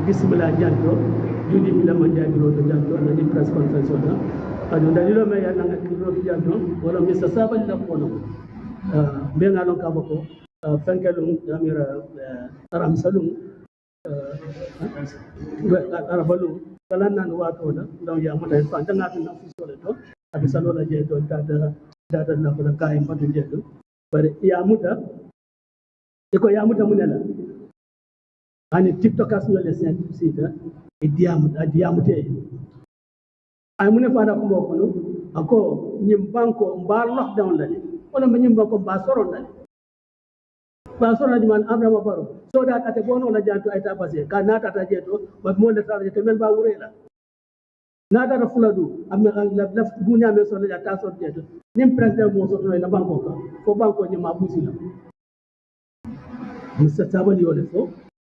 Bismillah janto judi bila manjabiro to janto na di press conference ona adu dalilo me yana ngakiro janto wala misa Sabally la kono be ngalo ka bako fankelum amira aram salum arabalu kala nan wato da ndaw ya mata fa tanga na fisole to abi salola je to dada na ko kai matu je to bare ya muta iko ya muta munela ani tiktokers no lesen sita e diamute ay mune fada ko mboko no ako nyim banko mbar lockdown la wala ma nyim banko mba soron la ba soron di man abrama baro so da ate bono la janto ay tabase ka nata ta jeto ba mo le ta jeto men ba wurela nata da fuladu am la bunya me so la ta so jeto nim president mo so no la banko ka ko banko nyim ma busi la Mr. Sabally wala fo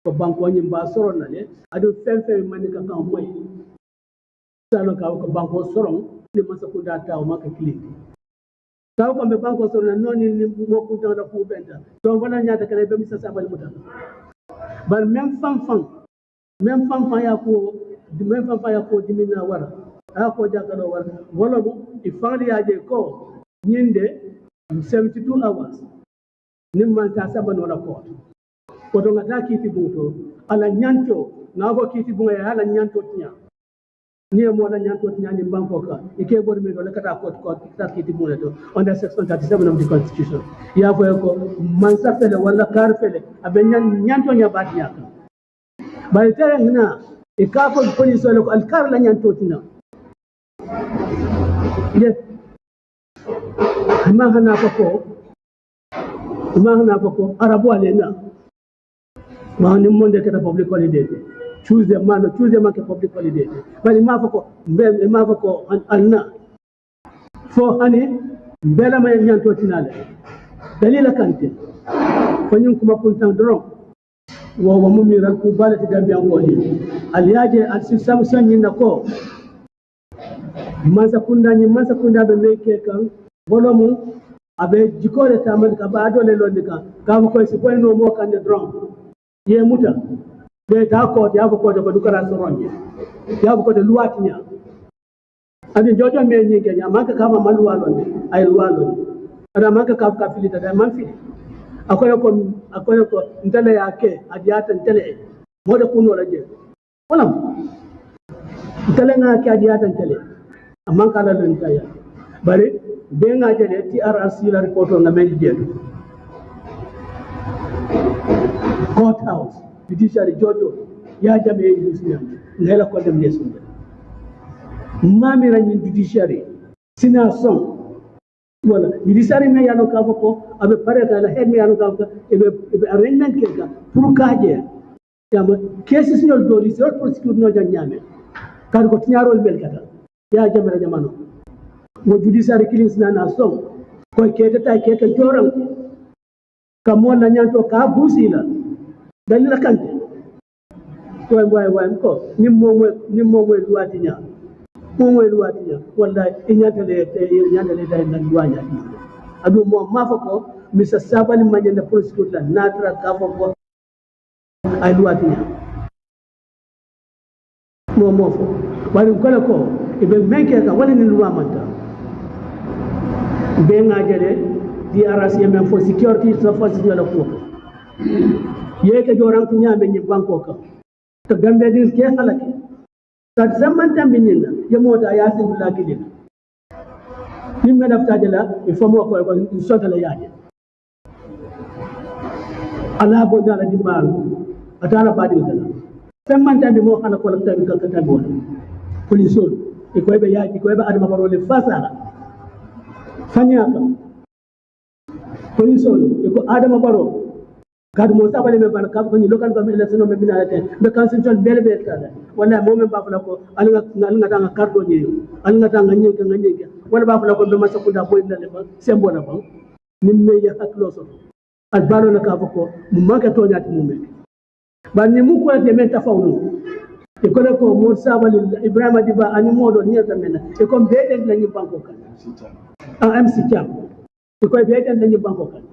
ko banko nyim ba soron na le adu femfe man ka kan moy salo ka ko banko soron ni masa ko da taw maka kliki taw ko be banko soron non ni mo ko da fu benta to wala nyaata kale be Mr. Sabally mutan bar même fam ya ko dimina wara ko jakalo wara wala bu ifali aje ko nyinde 72 hours nimman ta saban wala ko koto ngata kiti bunto ala nyanto ngako kiti bunga ya ala nyanto tinya ni mo la nyanto tinya ni banko ka ike bor mi do la kata ko ta kiti bunga to under section 37 of the constitution ya fo ko man sa fele wala kar fele abe nyanto nya batiya ka bay tere ngina e ka ko police wala ko al kar la nyanto tinya ye ma hana ko arabo alena Mani monde kata public holiday. Tuesday man ke public holiday. Bali ma fako alna. Fo hani bela ma nyanto tinale. Dalila kante. Fanyum kuma kuntan dron. Wa mumira ku balati Gambian woni. Aliaje asisam sanyi nako. Mansa kunda be meke kan bolomu abe jikole tamal ka ba dole londi ka ko si ko no mo kan drum ye muta be ta ko ya ko de ko dukara soronje ya ko de luatinya ani jojo me ni ke nya maka kama maluwa londi ay luwa londi ada maka ka filita da man fili akoy ko ntale yake adiata ntale mo de kuno la je wala ntale nga ke adiata ntale amman kala don taya bare be nga jele TRRC la report nga men je courthouse judiciary jojo ya jame yusnya ngela ko dem yesu mami ranyi judiciary sina son wala judiciary me yalo ka ko abe pare ka la head me yalo ka ebe arrangement ke ka pour kaje yama cases no do li sort prosecute no janyame kan ko tinyarol bel kata ya jamara jamano mo judiciary killings na son ko kete ta kete joram kamo na nyanto ka busila dalila kante way ko nimmo luatinya mo luatinya wallahi inyatale dai na luanya adu mo mafako Mr. Sabally manyenda prosecute la natra ka ko ay luatinya mo fo wali ko ibe menke ka wali ni luamata be ngajere di arasi men for security so forces la ko yeke joram ti nyambe ni banko ka to gambe dir ke halake ta zaman tambinina yemota yasin la kidina nimbe dafta jala il faut mo ko sotale yaaje ala bo dala di mal atala badi dala zaman tambi mo xana ko la tabi ka tabi wala police e ko be yaaji ko be adama barole fasala fanyaka police e ko adama baro kadu mo Sabally me bana ko ni local government election me bina ten be constitution bele tada wala mo me ba fula ko alnga tanga kardo ni alnga tanga nyinga wala ba fula ko be masa ko da boy na le ba sembo na ba nimme ya haklo so al balo na ka ko mu maka to nyati mu me ba ni mu ko te men tafawnu e ko mo Sabally Ibrahima Diba ani modo nyata mena e ko be den la ni banko kan MC Cham e ko be den la ni banko kan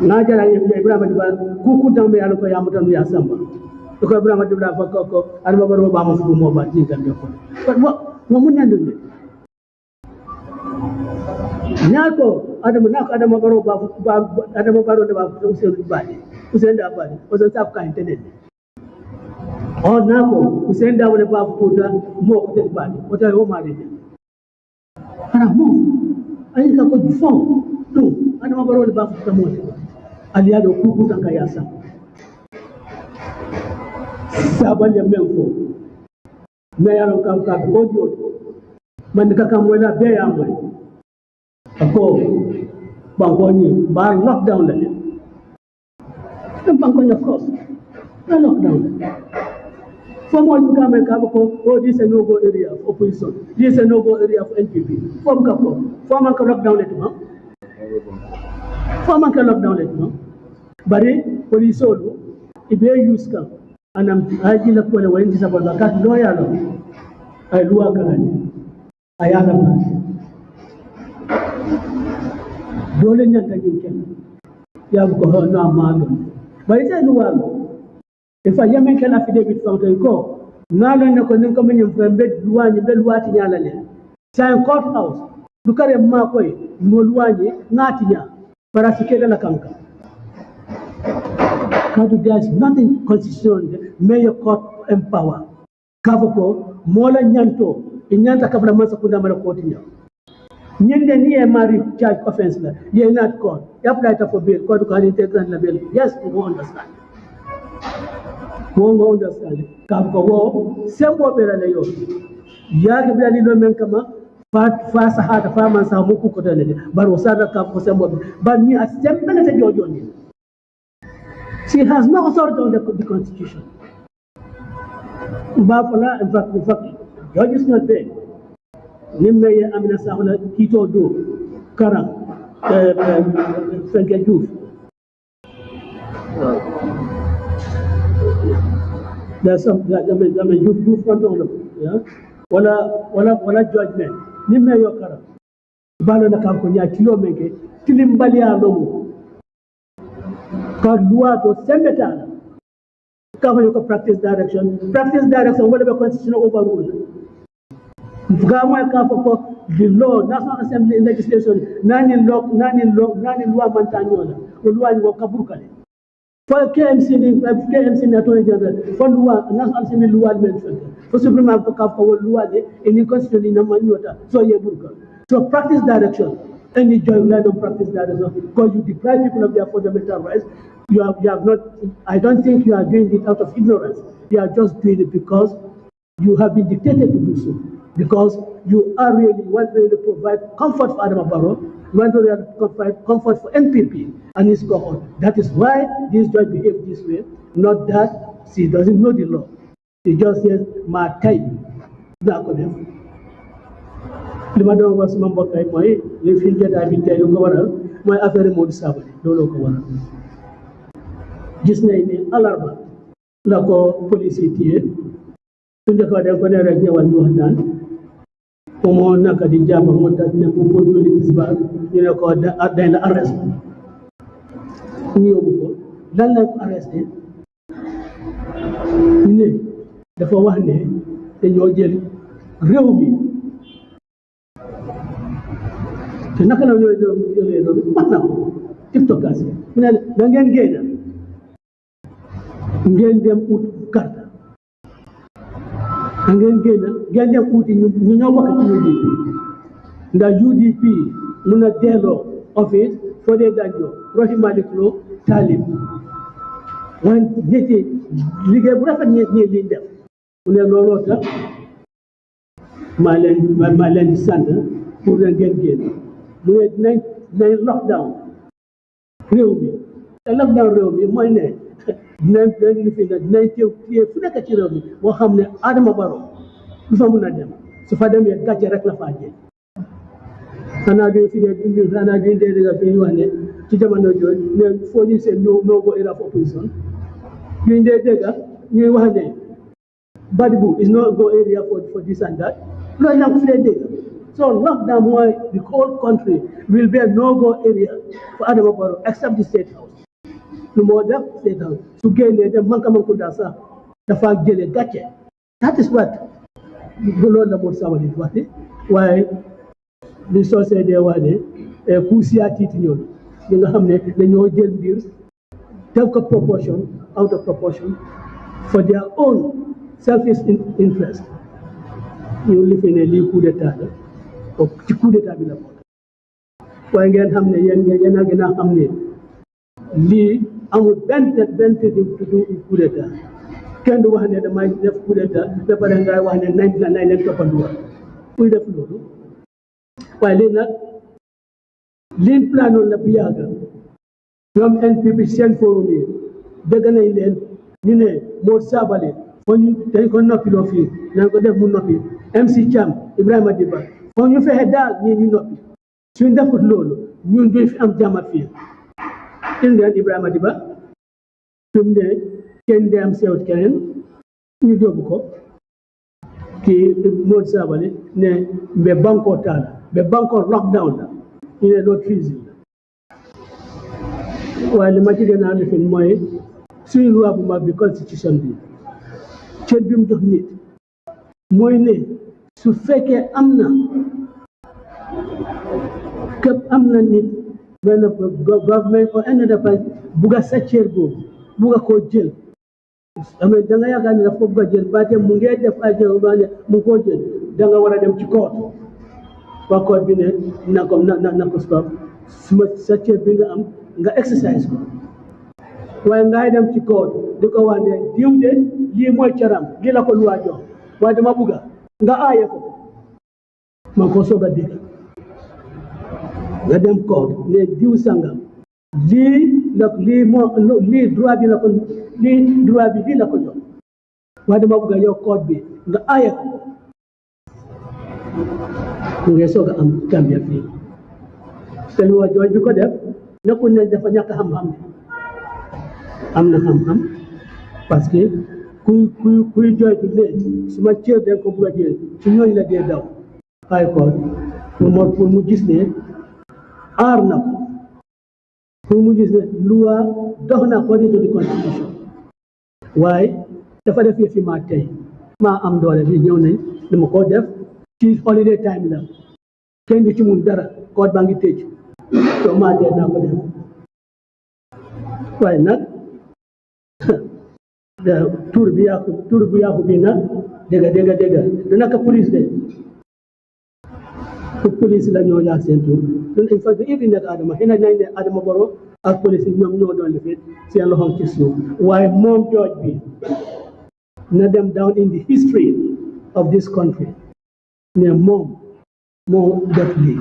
na jara Ibrahima Diba ku tambe yalla ko yamutanu ya samba ko Ibrahima Diba ko alma baro ba mo fu mo ba ni gambe ko mo mun nandu ni nyako adama baro ba adama baro da ba Usain da ba o san tap kan tede o nako Usain da wala ba fu da mo ko te ba o ta o ma de ana mo ay ka ko fo to adama baro da ba fu ta mo aliado kuku tanka yasa Sabally menfo me yaro ka bodio man ka kamwela be amwe ako bangoni ba lockdown la bangoni of course no lockdown for more you come and ko oh this is a no go area of opposition, this is a no go area of NPP for man ka lockdown it no for man ka lockdown it no bari police olu ibe use kan anam haji la ko le wayin sabal bakat loyal ay luwa kanani ayala ba dole nyanta jinken ya ko ho no amalo bari tay luwa e fa yamen kala affidavit fawto ko ngalo ne ko nin ko min fembe luwani be luwati nyala le say court house du kare ma koy mo luwani ngati nya para sikeda la kanka there's nothing constitutional may court empower kavoko mola nyanto inyanta kabla masa kunda mara kotinya nyende ni e mari charge offense la ye not court you apply for bail court can integrate la bail yes we understand we understand kavoko wo sembo bela le yo ya ke bila lilo men kama fa sahata fa man sa muku ko tane bar wasada kavoko sembo ba ni asembele te jojo ni. She has no authority on the constitution. In fact, judge is not there. Nimme Amina Sahuna Kito do Kara Frank. There's some youth front on them, yeah. Wala judgment. Nimme Yokara. balo na kanko nya kilo meke tilimbali ya lomo ka loi to sembeta ka ko practice direction wala be constitutional overrule Gama ka for the law, National Assembly legislation, nani law mantanyola, ulwa ni wakabukale. For KMC Attorney General, for law, National Assembly law mentioned. For Supreme Court for law, in constitution in Amanyota, so ye burka. So practice direction, any joint line of practice direction, because you deprive people of their fundamental rights. You have not. I don't think you are doing it out of ignorance. You are just doing it because you have been dictated to do so. Because you are really want to provide comfort for Adama Barrow, you want to really provide comfort for NPP and his cohort. That is why this judge behaved this way. Not that she doesn't know the law. She just says, "My time." Limado was member kay moy le fi jeta bi tay ko waral moy affaire Momodou Sabally lolo ko waral. Gis nañ ni alarba la ko police yi tié ñu ko def ko ne rek ñewal ñu waxtaan mo naka di jàpp mo tax ne ko produit tisbar ñu ne ko dañ la arrest ñu yóbbu ko lan la ko arresté ñu ne dafa wax ne dañoo jël réew mi te naka la ñoo jëlee loolu wax na ko TikTok asi ñu ne da ngeen génn ngeen dem ut carte ngeen dem uti ñu ñoo bokk ci UDP ndax UDP mun a delloo office foo dee daajoo Rohey Malick Lowe Talib waaye nit yi liggéey bu rafet ñi liñ def mu ne looloo tax maa leen di sant pour leen génn mu ne dinañ lockdown réew mi te lockdown réew mi mooy ne dinañ téye fu nekk ci réew mi boo xam ne Adama Barrow du fa mun a dem su fa demee gàcce rek la faa jël xanaa duñ fi dee dégg fi ñu wax ne ci jamono jooju ne foo ñu seen no go era of opposition ñu dee dégg ñuy wax ne Badbu is no go area for this and that loolu nag fi dee dégg so lockdown mooy the whole country will be a no go area for Adama Barrow except the state house lu moo def state house su génnee dem manka daa sax dafa jëlee gàcce that is what loolu la Momodou Sabally wax de waaye li soosee dee wax ne puusiyaa tiiti ñoom ñi nga xam ne dañoo jël mbir def ko proportion out of proportion for their own selfish interest ñu lifi ne lii coup d'état la ci coup d'état bi la bokk waaye ngeen xam ne yéen a gën a xam ne lii amul benn coup d'état kenn du wax ne damay def coup d'état ba pare ngay wax ne nañ leen toppanduwaat kuy def loolu waaye lii nag liñ planoon la bu yàgg ñoom NPP seen forum yi dégg nañ leen ñu ne Momodou Sabally foo ñu dañ ko noppiloo fii nañ ko def mu noppi MC Cham Ibrahima Diba foo ñu fexe daal ñii ñu noppi suñ defut loolu ñun duñ fi am jàmm fii indien Ibrahima Diba fi mu ne kenn de am sewut keneen ñu jógu ko kii Momodou Sabally ne mbe banko taal mbe banko lockdown la ñu ne loolu treason la waaye li ma ci gën a lifin mooy suñu loi bu mag bi constitution bi cër bi mu jox nit mooy ne su fekkee am na nit benn government or any other place bugga sa cër boobu bugga koo jël amee da nga yaakaar ne daf ko bugg a jël baate mu ngee def ay jël ba ne mu ngi koo jël da nga war a dem ci court waa court bi ne na ko stop suma sa cër bi nga am nga exercise ko waaye ngay dem ci court di ko wax ne diw de lii mooy caram lii la ko luwaa jox waaye dama bugga nga aaye ko man ko soog a dégg nga dem court ne diw sangam lii droit bi la ko lii la ko jox waaye dama bugga yow court bi nga aaye ko ngay soog a am Gambia fii te lu waa jooj bi ko def nekkul ne dafa ñàkk xam-xam am na xam-xam parce que kuy jooytu ne suma cër dañ ko bugg a jël ci ñooñu la dee daw high court pour mu gis ne aar na ko pour mu gis ne loi dox na according to the constitution waaye dafa def yëfi maa tey maa am doole bi ñëw nañ dama ko def ci holiday time la kenn du ci mun dara koot baa ngi tëj so maa tey naa ko def waaye nag tur bu yàqu bi nag dégga du naka police de police la ñoo yaa seen tur ñun il faut que ibi nekk Adama xëy na nañ ne Adama Barrow ak police ñoom ñoo doon defee seen loxoom ci suuf waaye moom jooj bi na dem down in the history of this country ne moom moo def lii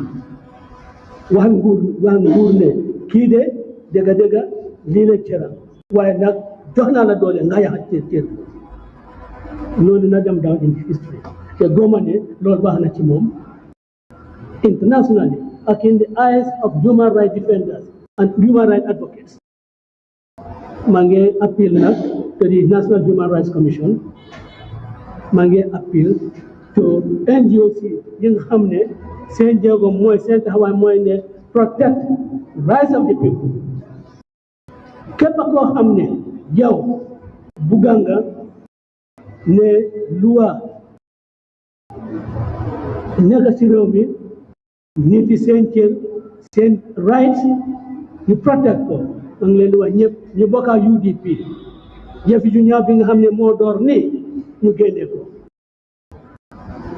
wax nguur ne kii de dégga lii la cëram waaye nag jox naa la doole nga yaxat cër loolu na dem down in the history te góoma ne loolu baax na ci moom internationally ak in the eyes of human rights defenders and human rights advocates maa ngi appeal nag to the National Human Rights Commission maa ngi appeal to NGOs yi nga xam ne seen jéego mooy seen taxawaay mooy ne protect rights of the people képp koo xam ne yow bugga nga ne loi nekk ci réew mi nit yi seen cër seen rights ñu protect ko ma ngi leen di wax ñëpp ñu bokk ak UDP jëf ju ñaaw bi nga xam ne moo door nii ñu génne ko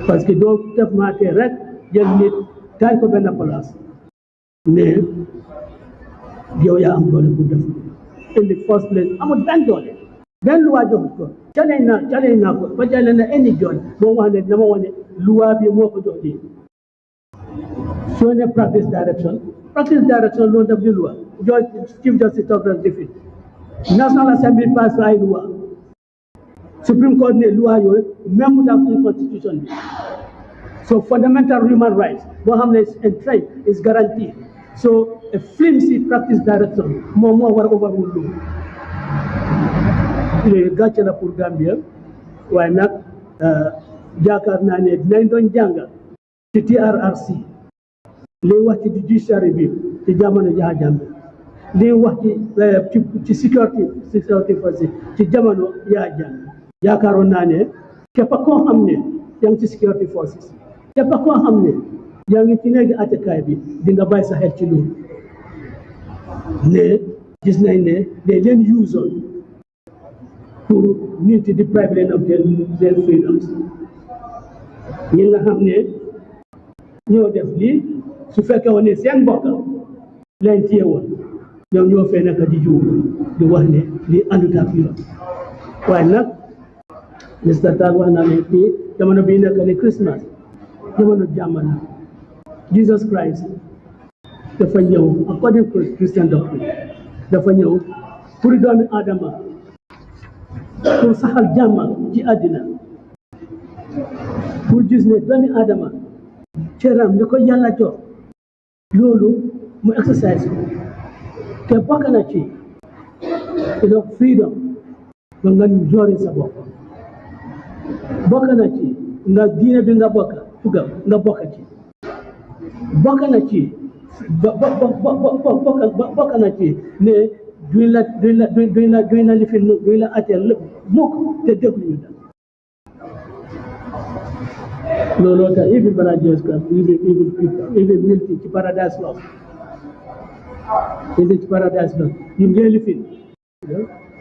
parce que doo def maatee rek jël nit taay ko benn place ne yow yaa am doole pour def in the first place amul benn doole benn luwaa joxut ko challenge naa ko ba jàlle na any judge moo wax ne dama wax ne luwaa bi moo ko jox lii soo ne practice direction loolu daf di loi judge chief justice toog rek defi National Assembly passe ay loi Supreme Court ne loi yooyu même mu daal suñu constitution bi so fundamental human rights boo xam ne enshrined is guaranteed so a flimsy practice direction moom moo war a overrule loolu léegi gàcce la pour Gambia waaye nag jaakaar naa ne dinañ doon jàngal ci TRRC liy wax ci judiciary bi ci jamono Yahya Jammeh liy wax ci security force ci jamono Yahya Jammeh yaakaaroon naa ne képp koo xam ne yaa ngi ci security forces képp koo xam ne yaa ngi ci néegi attekaay bi di nga bàyyi sa xel ci loolu ne gis nañ ne day leen use pour nit di deprive leen of their freedoms ñi nga xam ne ñoo def lii su fekkee woon ne seen mbokk leen téye woon ñoom ñoo fee nekk di jiw di wax ne lii àndut ak yoon waaye nag Mr. Tall wax naa ne fii jamono bii nekk ne Christmas jamono jàmm la Jesus Christ dafa ñëw according to Christian doctrine dafa ñëw pour doomi Adama pour saxal jàmm ci àddina pour gis ne doomi Adama cëram li ko yàlla jox loolu mu exercise ko te bokk na ci freedom nga joori sa bopp bokk na ci nga diine bi nga bokk nga bokk ci bokk na ci bokk na ci ne duñ la lifin duñ la ateel lépp mukk te dégluñu da looloo tax even Barrow'S even milti ci Paradise Lost even ci Paradise Lost ñu ngi lifin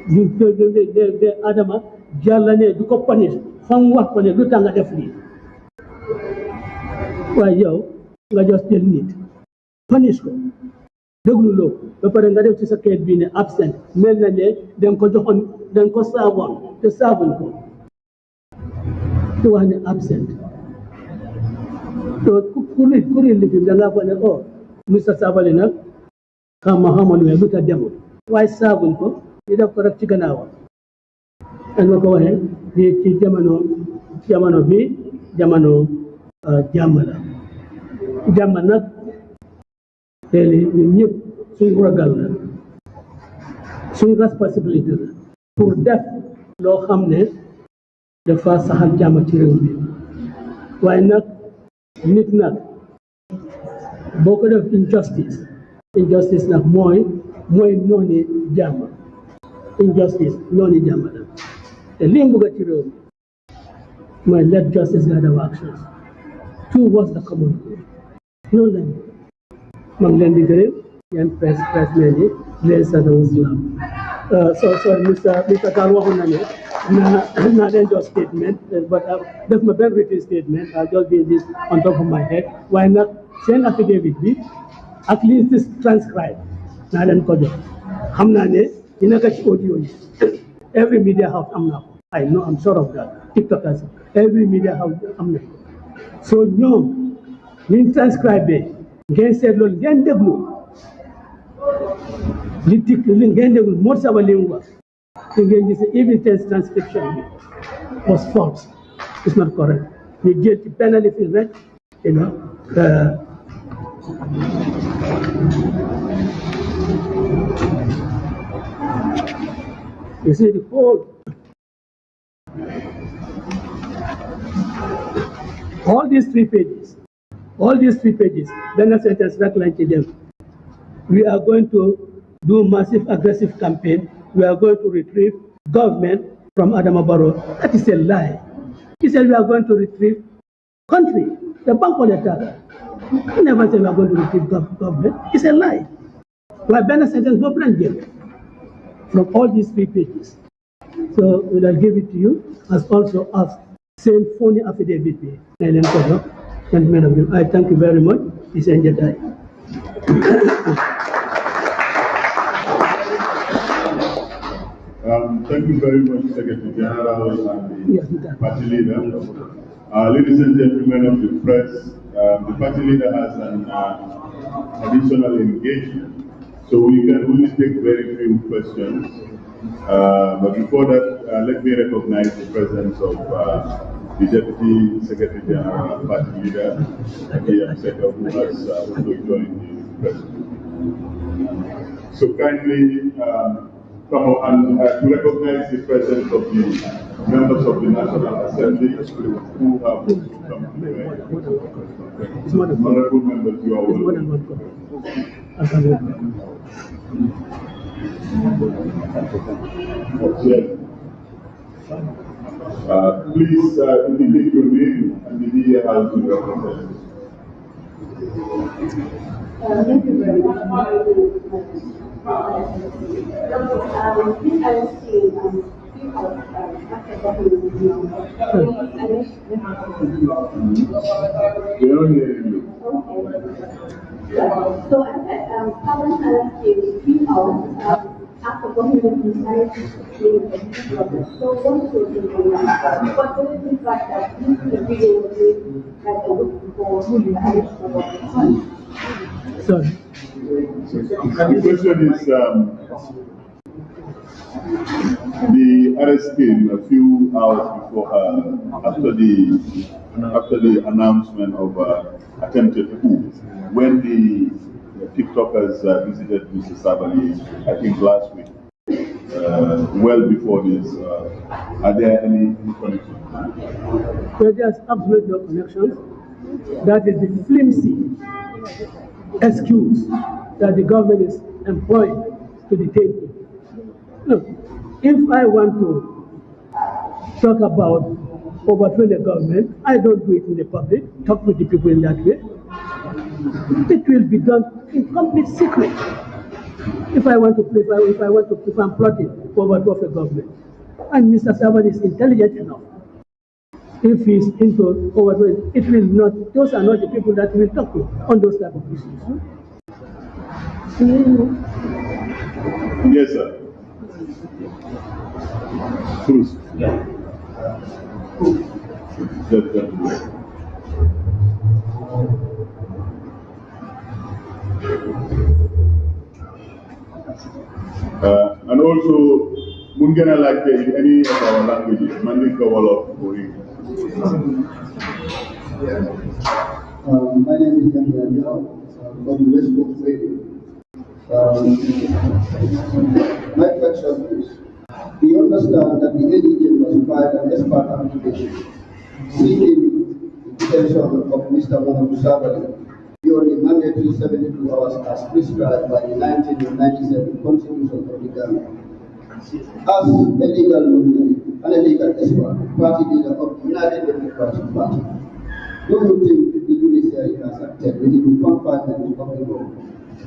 ñu de Adama Jàlla ne du ko punish fa mu wax ko ne lu tax nga def lii waaye yow nga jos jël nit punish ko déglu loo ba pare nga def ci sa kayit bii ne absent mel na ne danga ko joxoon danga ko saaboon te saabuñ ko te wax ne absent to kuri lifin danga ko ne oh Mr. Sabally nag xama lu lu tax demul waaye saabuñ ko ñu def ko rek ci gannaawam ak nga ko waxee di ci jamono bi jamono jàmm la jàmm nag te ñun ñëpp suñ ragal la suñ responsabilité la pour def loo xam ne dafa saxal jàmm ci réew mi waaye nag nit nag boo ko def injustice nag mooy nooni jàmm. Injustice nooni jàmm la te li mu bëgg ci réew mi mooy let justice guide our actions. Towards the common good. noonu lañ ma ngi leen di gërëm yéen pressmen yi leen sant islam. So Mr. Tall waxoon na ne naa leen jox statement but def ma benn written statement I'll just be this on top of my head waaye nag seen affidavit bi at least this transcribe naa leen ko jox xam naa ne dina ko ci audio yi every media house am na ko I know I'm sure of that TikTokers every media house am na ko so ñoom ñu transcribe ngeen seet loolu ngeen déglu li ngeen déglu moo Sabally mu wax te ngeen gis even test transcription bi was false it's not correct ñu jël ci benn lifin rek you know you see the whole all these three pages then a sentence like them. We are going to do massive aggressive campaign. We are going to retrieve government from Adama Barrow. That is a lie. He said we are going to retrieve country. The bank of the Tara. He never said we are going to retrieve government. It's a lie. We have been a sentence from all these three pages. So we'll give it to you as also as same phony affidavit. I thank you very much. It's ended time. Thank you very much, Secretary General and the party leader. Ladies and gentlemen of the press, the party leader has an additional engagement, so we can only take very few questions. But before that, let me recognize the presence of the Deputy Secretary General and Party Leader, GAMBIAN, who has also joined the press. So kindly come up and to recognize the presence of the members of the National Assembly who have come to the honorable members, you are welcome. Please indicate your name and the media house you represent. Thank you very much. So I said, current is 3 hours after going to the so what do you think on that? What do you think that this video will be like a week before the arrest of Sorry. The question is, the arrest came a few hours before after the announcement of attempted coup, when the TikTokers visited Mr. Sabally, I think last week. Well before this, are there any connections? Well, there's absolutely no connections. That is the flimsy excuse that the government is employing to detain people. Look, if I want to talk about overthrowing the government, I don't do it in the public, talk with the people in that way. It will be done in complete secret. If I'm plotting for overthrow of the government, and Mr. Sabally is intelligent enough, if he's into overthrowing, it will not. Those are not the people that we will talk to on those type of issues. Yes, sir. Bruce. And also, Mungana like in any of our languages, Mandinka Wolof, Korean. My name is GAMBIAN from the West Coast Radio. My question is, we understand that the ADJ was filed an expert application seeking the detention of Mr. Momodou Sabally beyond the mandatory 72 hours as prescribed by the 1997 Constitution of the Gambia. As a legal nominee and a legal expert, party leader of the United Democratic Party, do you think the judiciary has acted within the confinement of the law?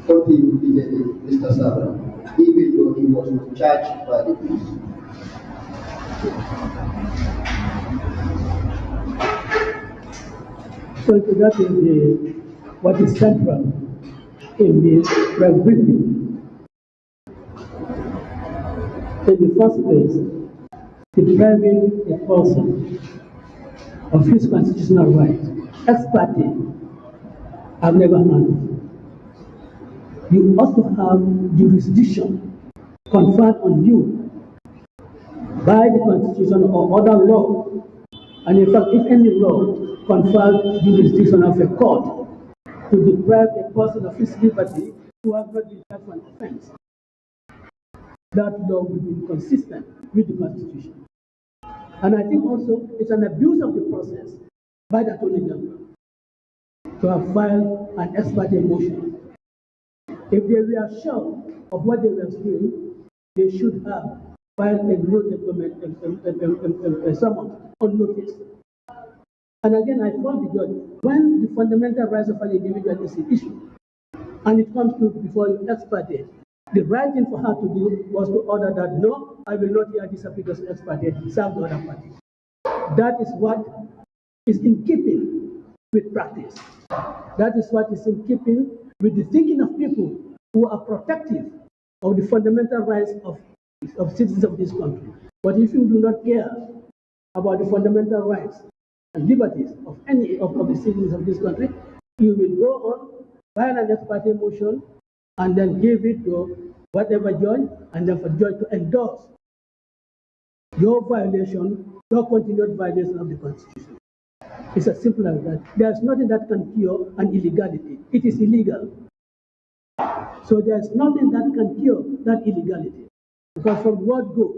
Continue detaining Mr. Sabally, even though he was not charged by the police. So that is what is central in this briefing. In the first place, depriving a person of his constitutional right, ex parte, I've never heard of. You ought to have jurisdiction conferred on you by the Constitution or other law. And in fact, if any law confers jurisdiction of a court to deprive a person of his liberty who has not been charged for an offense, that law will be consistent with the Constitution. And I think also it's an abuse of the process by the Attorney General to have filed an ex parte motion. If they were sure of what they were doing, they should have filed a summons on notice. And again, I told the judge, when the fundamental rights of an individual is an issue, and it comes to before you ex parte, the right thing for her to do was to order that, no, I will not hear this application ex parte, serve the other party. That is what is in keeping with practice. That is what is in keeping with the thinking of people who are protective of the fundamental rights of citizens of this country. But if you do not care about the fundamental rights and liberties of any of the citizens of this country, you will go on, file an ex parte motion, and then give it to whatever judge, and then for judge to endorse your violation, your continued violation of the Constitution. It's as simple as that. There's nothing that can cure an illegality. It is illegal. So there's nothing that can cure that illegality. Because from the word go,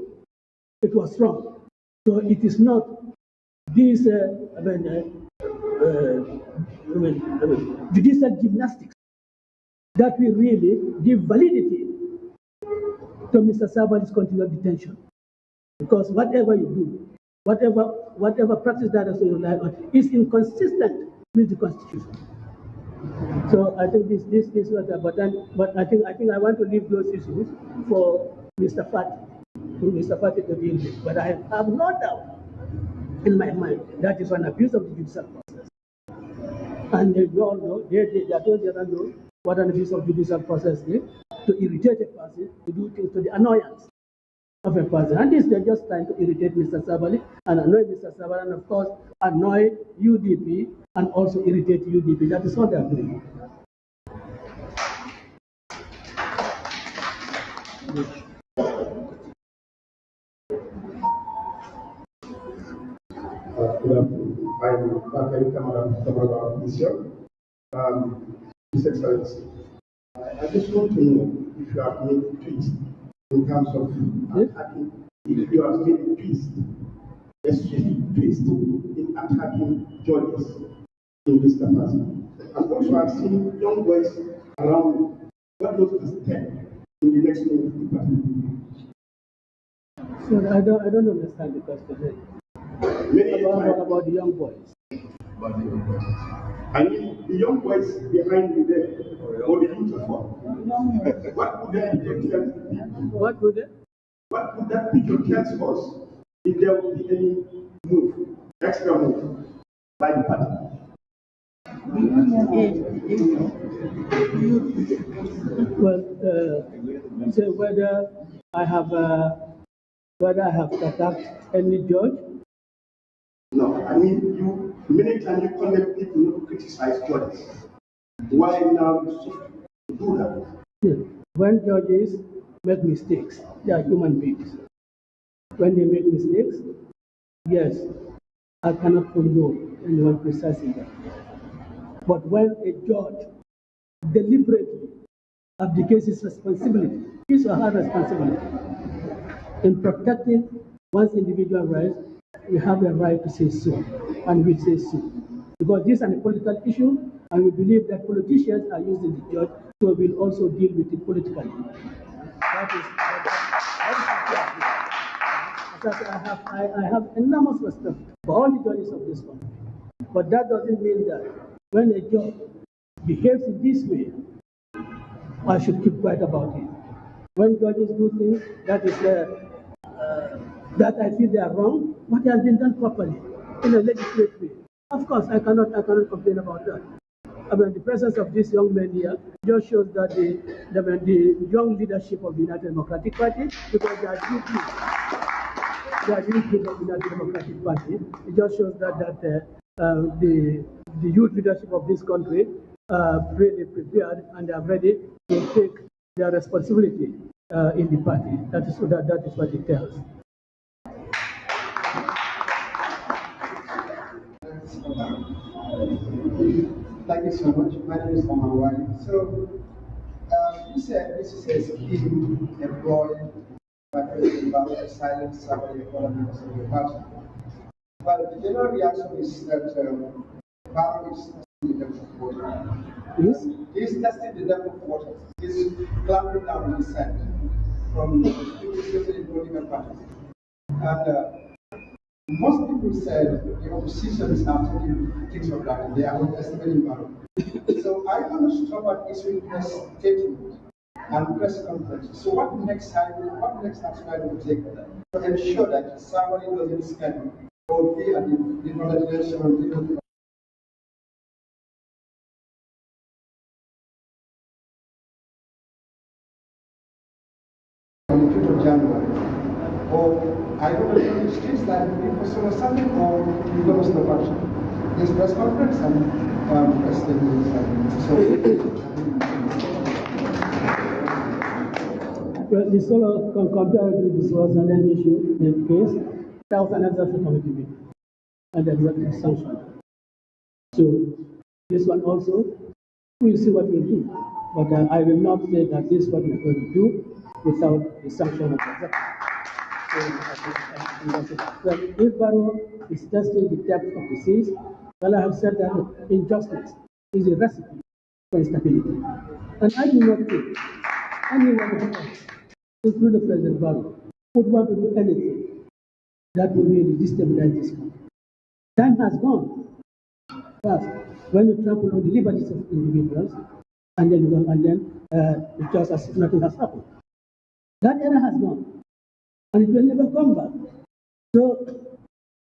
it was wrong. So it is not this judicial gymnastics that will really give validity to Mr. Sabally's continued detention. Because whatever you do, whatever practice that you rely on is inconsistent with the Constitution. So I think this was but I think I want to leave those issues for Mr. Fati to deal with. But I have no doubt in my mind that is an abuse of the judicial process. And you all know, they don't know what an abuse of judicial process is, to irritate a person, to do things to the annoyance of a person. And this, they're just trying to irritate Mr. Sabally and annoy Mr. Sabally, and of course, annoy UDP and also irritate UDP. That is what they're doing. Good afternoon. I'm Bakari Kamara Kamara Mission. His Excellency, I just want to know if you have made a twist in terms of attacking, if you have made a twist, a swift twist in attacking judges in this capacity. And also I've seen young boys around what was the step in the next move to the party. So I don't understand the question. About the young boys. I mean, the young boys behind you there, or the youth of what would that picture tell? What would it? What would that picture tell us if there would be any move, extra move by the party? Well, so whether I have attacked any judge. No, I mean, many times you condemn people not to criticize judges. Why now you do that? Yeah. When judges make mistakes, they are human beings. When they make mistakes, yes, I cannot condone anyone criticizing them. But when a judge deliberately abdicates his responsibility, his or her responsibility, in protecting one's individual rights, we have the right to say so, and we say so. Because this is a political issue, And we believe that politicians are using the judge, so we'll also deal with it politically. That is I have enormous respect for all the judges of this country. But that doesn't mean that when a judge behaves in this way, I should keep quiet about it. When judges do things that is that I feel they are wrong, but they have been done properly in a legislative way. Of course, I cannot complain about that. I mean, the presence of these young men here just shows that the young leadership of the United Democratic Party, because they are youth of the United Democratic Party, it just shows that the youth leadership of this country are really prepared and are ready to take their responsibility in the party. That is what it tells. Thank you so much. My name is Momodou. So, you said this is a scheme employed by President Barrow to silence Sabally and other members of the party. But the general reaction is that Barrow is testing the depth of water. Yes? He is testing the depth of water. He is clamping down on dissent from people, especially in political parties. And most people said the opposition is now taking things for granted. They are underestimating Barrow. So I want to stop at issuing press statement and press conferences. So what next action are you going to take to ensure that somebody doesn't spend or be at the detention on the 5th of January? Or are you going to the streets like people saw something, or you're going to stop action? This press conference and press statement. Well, the solar compared with the solar and issue in the case, that was an executive committee meeting and the executive sanction. So this one also, we'll see what we do. But I will not say that this is what we're going to do without the sanction of the executive. Well, if Barrow is testing the depth of the seas, well, I have said that injustice is a recipe for instability. And I do not think anyone of us, including President Barrow, would want to do anything that would really destabilize this country. Time has gone. First, when you trample on the liberties of individuals, and then it's just as if nothing has happened. That era has gone, and it will never come back. So,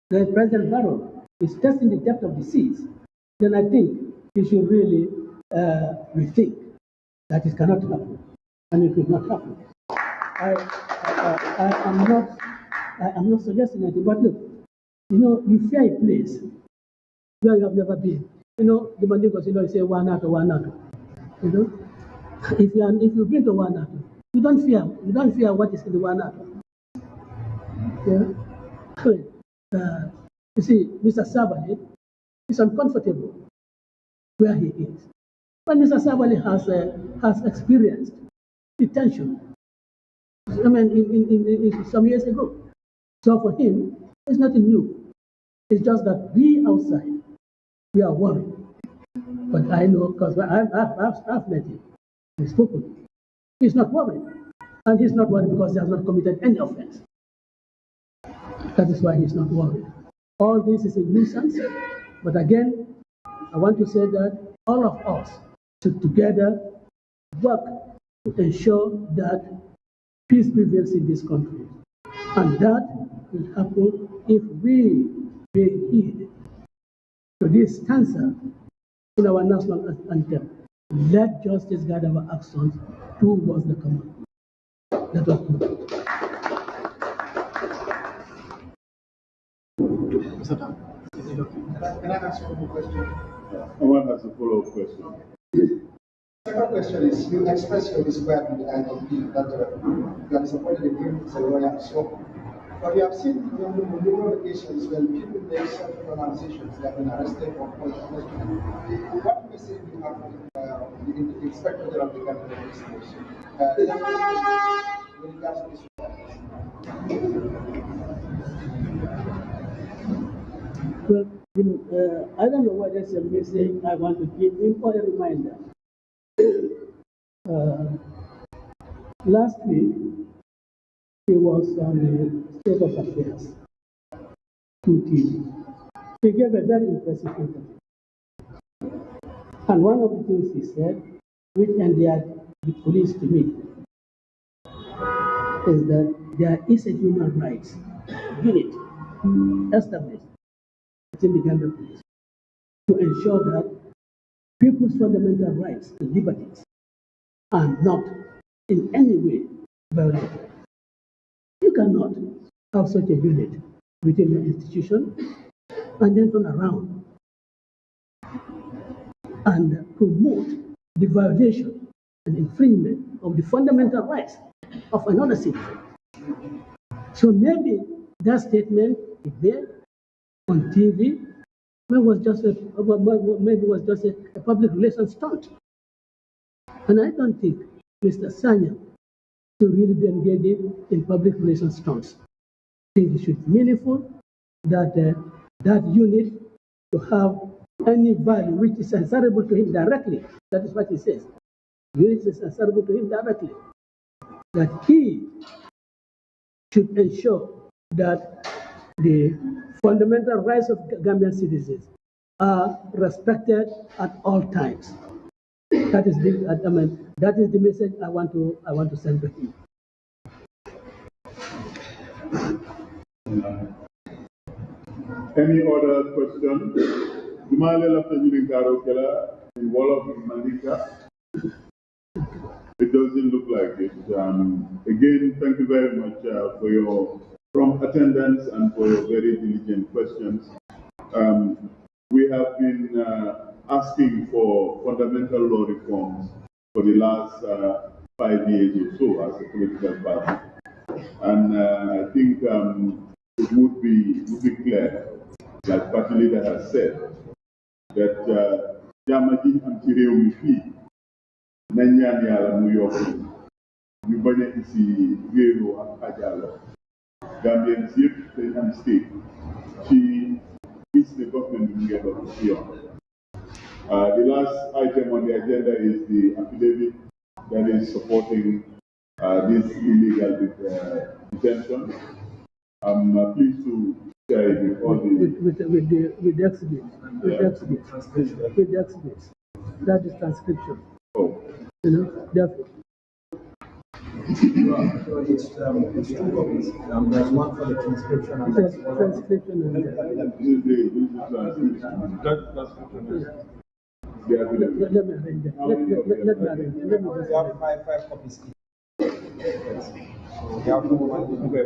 the President Barrow is testing the depth of the seas. Then I think he should really rethink that it cannot happen, and it will not happen. I'm not suggesting anything, but look, you fear a place where you have never been. The Mandingos, you say one out. If you've been to Wanato, you don't fear what is in the Wanato. Yeah? You see, Mr. Sabally is uncomfortable where he is. But Mr. Sabally has experienced detention. I mean, in some years ago. So for him, it's nothing new. It's just that we outside, we are worried. But I know, because I've met him, he's spoken. He's not worried. And he's not worried because he has not committed any offense. That is why he's not worried. All this is a nuisance. But again, I want to say that all of us should together work to ensure that peace prevails in this country. And that will happen if we pay heed to this stanza in our national anthem. Let justice guide our actions towards the common. Let us do that. Can I ask one more question? Someone has a follow-up question. Second question is, you express your disquiet with the IDP that you are disappointed in him as a lawyer and so on. But we have seen on numerous occasions when people make such pronunciations, they have been arrested or punishment. What message do you have with the Inspector General of the Gambian Administration with regards to this? Well, I don't know whether it's a message I want to give him or a reminder. Last week, he was on the State of Affairs, 2TV. He gave a very impressive interview. And one of the things he said, which endeared the police to me, is that there is a human rights unit established within the Gambia police to ensure that people's fundamental rights and liberties are not in any way violated. You cannot have such a unit within your institution and then turn around and promote the violation and infringement of the fundamental rights of another citizen. So maybe that statement is there on TV, maybe was just a public relations stunt. And I don't think Mr. Sanya should really be engaging in public relations stunts. I think it should be meaningful that that unit to have any value which is answerable to him directly. That is what he says. Unit is answerable to him directly. That he should ensure that the fundamental rights of Gambian citizens are respected at all times. That is the message I want to send to him. Any other question? Jumale lafta jini karo kela in Wolof Malika. It doesn't look like it. Again, thank you very much for your prompt attendance and for your very diligent questions. We have been asking for fundamental law reforms for the last 5 years or so as a political party. And I think it would be clear, like party leader has said, that Yamaji Antiriyo Mifi, Nanyani ala New York, Nubanya isi Vero Ajalo, Gambian Chief, and State. She is the government in the last item on the agenda is the affidavit that is supporting this illegal detention. I'm pleased to share it with all the with exhibits. That is transcription. Oh. You know, therefore. It's two copies. There's one for the transcription and there's one transcription and this is transcription. Let me arrange it. Let me arrange it. We have five copies. So we have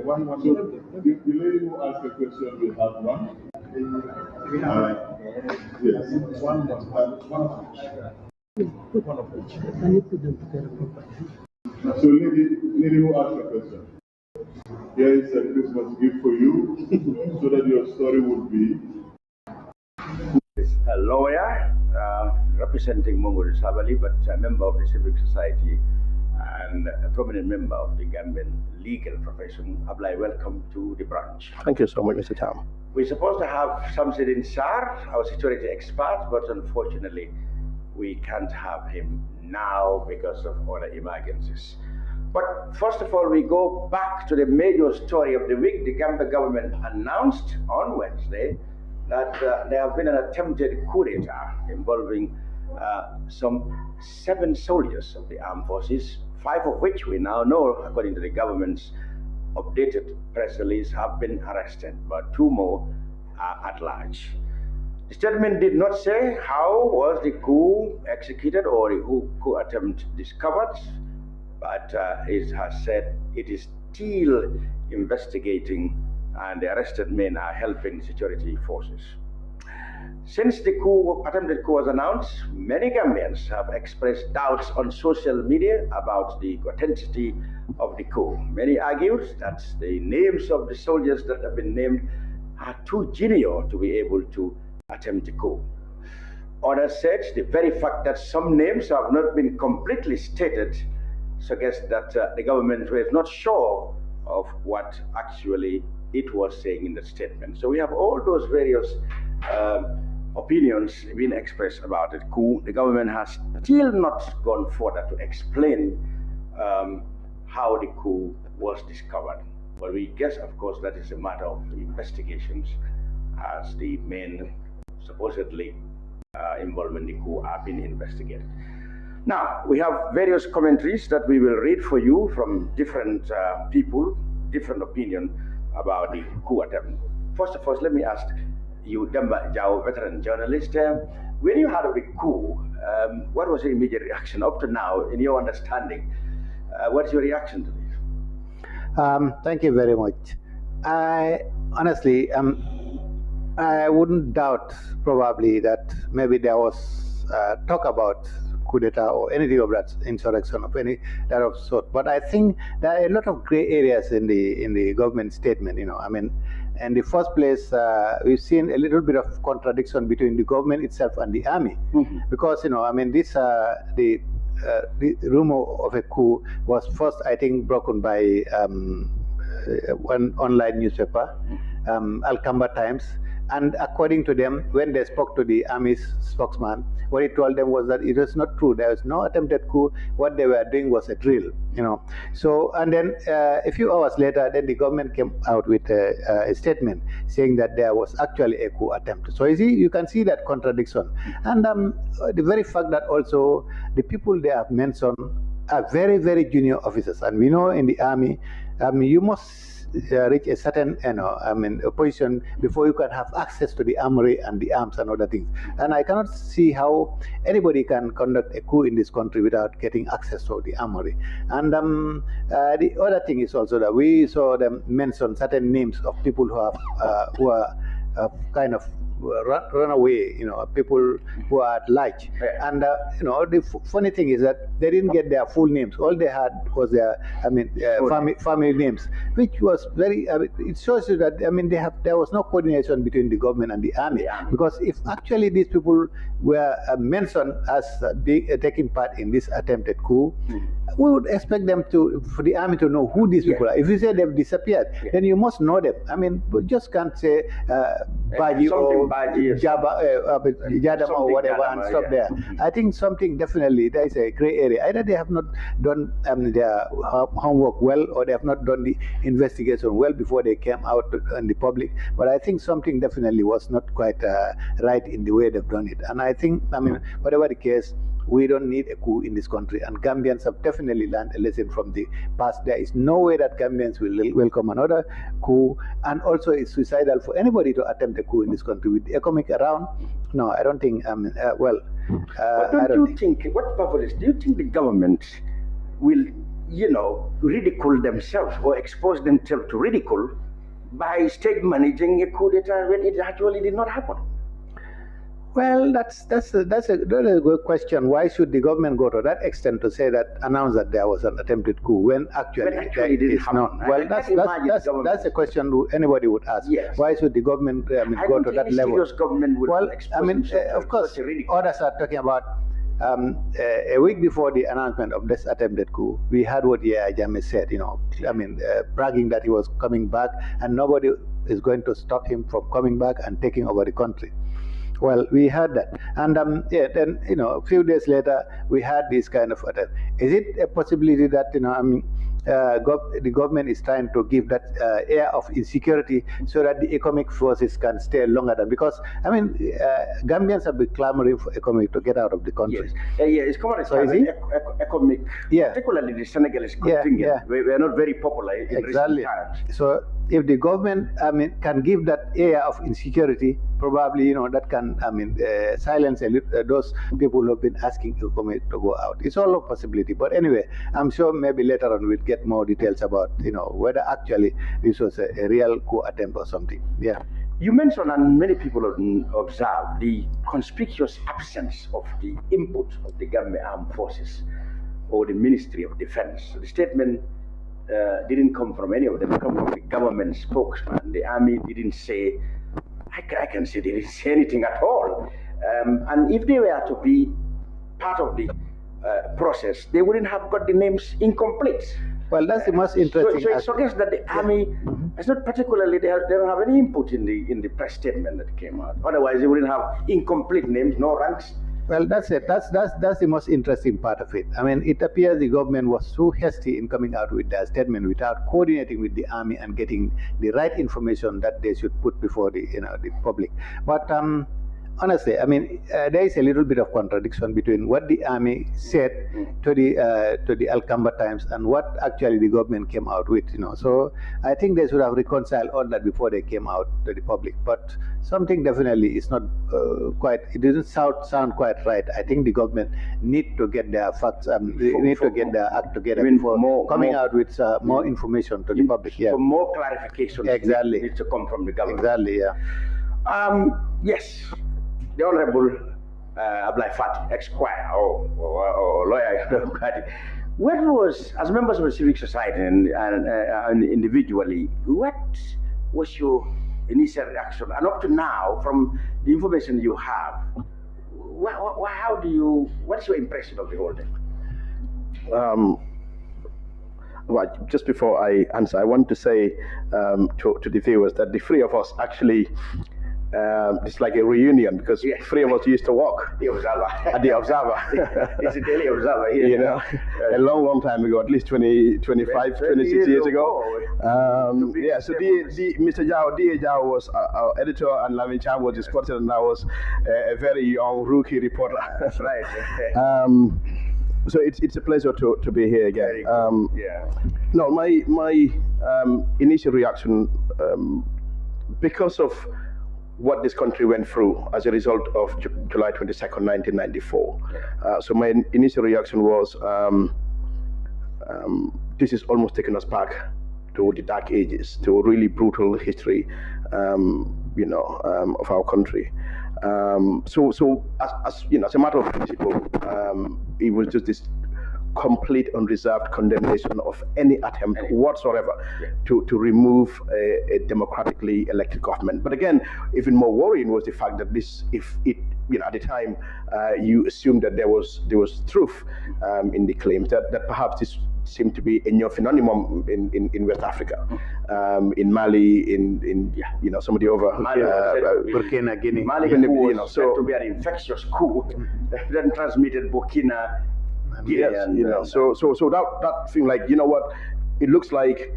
one. The lady who asked the question will have one. Yes. One of each. Can you put them together properly? So lady who asked the question. Here is a Christmas gift for you so that your story would be. A lawyer representing Momodou Sabally, but a member of the civil society and a prominent member of the Gambian legal profession. Ablai, welcome to the branch. Thank you so much, Mr. Tam. We're supposed to have Samsidin Sar, our security expert, but unfortunately, we can't have him now because of other emergencies. But first of all, we go back to the major story of the week. The Gambia government announced on Wednesday that there have been an attempted coup d'etat involving some 7 soldiers of the armed forces, 5 of which we now know, according to the government's updated press release, have been arrested, but 2 more are at large. The statement did not say how was the coup executed or the coup attempt discovered, but it has said it is still investigating and the arrested men are helping security forces. Since the attempted coup was announced, many Gambians have expressed doubts on social media about the authenticity of the coup. Many argued that the names of the soldiers that have been named are too junior to be able to attempt the coup. Others said the very fact that some names have not been completely stated suggests that the government was not sure of what actually it was saying in the statement. So we have all those various opinions being expressed about the coup. The government has still not gone further to explain how the coup was discovered. But we guess, of course, that is a matter of investigations, as the men supposedly involved in the coup are being investigated. Now, we have various commentaries that we will read for you from different people, different opinion about the coup attempt. First of all, let me ask you, Demba Jao, veteran journalist, when you heard of the coup, what was your immediate reaction up to now, in your understanding? What's your reaction to this? Thank you very much. Honestly, I wouldn't doubt probably that maybe there was talk about coup d'etat or anything of that insurrection of any that of sort. But I think there are a lot of gray areas in the government statement. I mean, in the first place, we've seen a little bit of contradiction between the government itself and the army, because I mean, this the rumor of a coup was first, I think, broken by one online newspaper, Al-Kamba Times. And according to them, when they spoke to the army's spokesman, what he told them was that it was not true. There was no attempted coup. What they were doing was a drill, So, and then a few hours later, then the government came out with a statement saying that there was actually a coup attempt. So you can see that contradiction. And the very fact that also the people they have mentioned are very, very junior officers. And we know in the army, you must reach a certain, position before you can have access to the armory and the arms and other things. And I cannot see how anybody can conduct a coup in this country without getting access to the armory. And the other thing is also that we saw them mention certain names of people who are kind of run away, people who are at large. Yeah. And the funny thing is that they didn't get their full names. All they had was their family names, which was very it shows you that there was no coordination between the government and the army. Because if actually these people were mentioned as taking part in this attempted coup, we would expect them for the army to know who these people are. If you say they've disappeared, then you must know them. I mean, we just can't say Baji or Jadam or whatever and stop there. I think something definitely, there is a gray area. Either they have not done their homework well, or they have not done the investigation well before they came out in the public. But I think something definitely was not quite right in the way they've done it. And I think, whatever the case, we don't need a coup in this country, and Gambians have definitely learned a lesson from the past. There is no way that Gambians will welcome another coup, and also it's suicidal for anybody to attempt a coup in this country with the economic around. No, I don't think. What do you think the government will, ridicule themselves or expose themselves to ridicule by state managing a coup d'etat when it actually did not happen? Well, that's a good question. Why should the government go to that extent to say announce that there was an attempted coup when actually it is not? Well, that's a question anybody would ask. Yes. Why should the government go to that level? Government would of course, others are talking about a week before the announcement of this attempted coup. We heard what Yahya Jammeh said. Bragging that he was coming back and nobody is going to stop him from coming back and taking over the country. Well, we heard that, and then a few days later we had this kind of attack. Is it a possibility that the government is trying to give that air of insecurity so that the economic forces can stay longer than, because Gambians have been clamoring for economic to get out of the country. Yes, it's common. So economic, particularly the Senegalese contingent, we are not very popular in recent times. So if the government can give that air of insecurity, probably that can silence those people who have been asking economic to go out. It's all a possibility. But anyway, I'm sure maybe later on we'll get more details about whether actually this was a real coup attempt or something. Yeah. You mentioned, and many people have observed, the conspicuous absence of the input of the Gambia Armed Forces or the Ministry of Defense. The statement didn't come from any of them. It came from the government spokesman. The army didn't say, I can say they didn't say anything at all. And if they were to be part of the process, they wouldn't have got the names incomplete. Well, that's the most interesting. So it suggests that the army is not particularly, they don't have any input in the press statement that came out. Otherwise, they wouldn't have incomplete names, no ranks. Well, that's it. That's the most interesting part of it. I mean, it appears the government was too hasty in coming out with their statement without coordinating with the army and getting the right information that they should put before the public. But honestly, I mean, there is a little bit of contradiction between what the army said to the Alcamba Times and what actually the government came out with. So I think they should have reconciled all that before they came out to the public. But something definitely is not quite. It doesn't sound quite right. I think the government need to get their facts. They need to get their act together before coming out with more information to the public. Yeah. For more clarification. Exactly. Needs to come from the government. Exactly. Yeah. Yes. The Honorable Ablai Fati, ex-choir or lawyer, what was, as members of the civic society and individually, what was your initial reaction? And up to now, from the information you have, what's your impression of the whole thing? Well, just before I answer, I want to say to the viewers that the three of us actually, it's like a reunion because three of us used to work the Observer. At the Observer. It's a daily Observer here. You know, a long time ago, at least 25, 26 years ago. Yeah, so Mr. D.A. Jao was our editor and Lavin Chan was his quarter, and I was a very young rookie reporter. That's right. So it's a pleasure to be here again. No, my initial reaction, because of what this country went through as a result of July 22nd, 1994. So my initial reaction was, this is almost taking us back to the dark ages, to a really brutal history, of our country. So as you know, as a matter of principle, it was just this complete unreserved condemnation of any attempt whatsoever to remove a democratically elected government. But again, even more worrying was the fact that at the time you assumed that there was truth in the claims that perhaps this seemed to be a new phenomenon in West Africa, in Mali, in some of the other Burkina, Guinea. Mali was said to be an infectious coup that then transmitted Burkina. Yes, so that thing, like, you know what, it looks like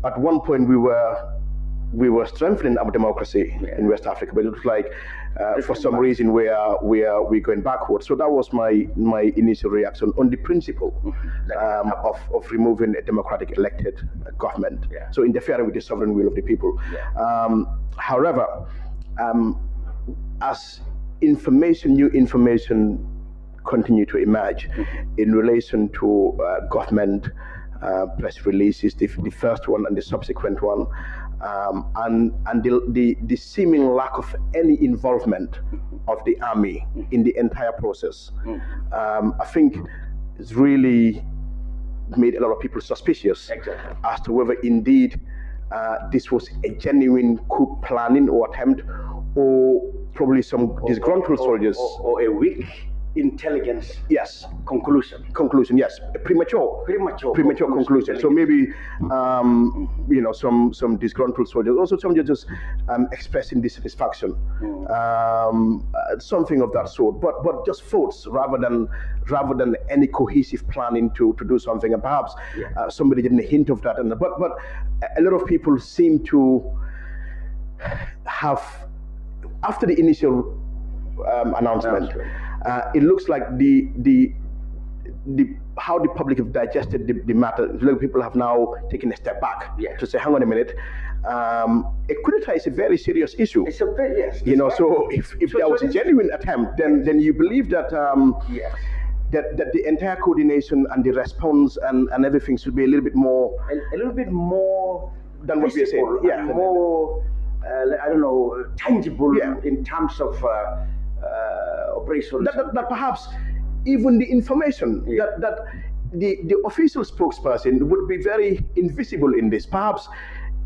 at one point we were strengthening our democracy in West Africa, but it looks like for some reason we're going backwards. So that was my initial reaction on the principle of removing a democratic elected government. So interfering with the sovereign will of the people. However, as new information continue to emerge in relation to government press releases, the first one and the subsequent one, and the seeming lack of any involvement of the army in the entire process. I think it's really made a lot of people suspicious as to whether indeed this was a genuine coup planning or attempt, or probably some disgruntled soldiers, or a weak intelligence conclusion, yes, premature conclusion. So maybe some disgruntled soldiers, also some just expressing dissatisfaction, something of that sort, but just thoughts rather than any cohesive planning to do something. And perhaps somebody didn't hint of that, but a lot of people seem to have, after the initial announcement, it looks like how the public have digested the matter. People have now taken a step back to say, hang on a minute, a coup d'etat is a very serious issue. It's a very, so if there was a genuine attempt, then you believe that that the entire coordination and the response and everything should be a little bit more than what we are saying. More I don't know, tangible in terms of operations. That perhaps even the information that the official spokesperson would be very invisible in this. Perhaps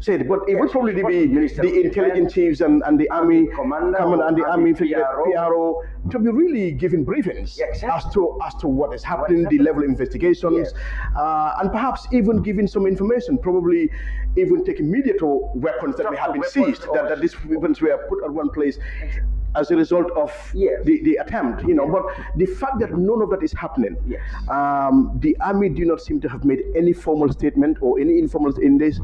said, but it would probably be the intelligence chiefs and the army commander and the army PRO to be really giving briefings as to what is happening, the level of investigations, and perhaps even giving some information, probably even taking media to weapons that may have been seized, that these weapons were put at one place as a result of the attempt, but the fact that none of that is happening, the army do not seem to have made any formal statement or any informal in this,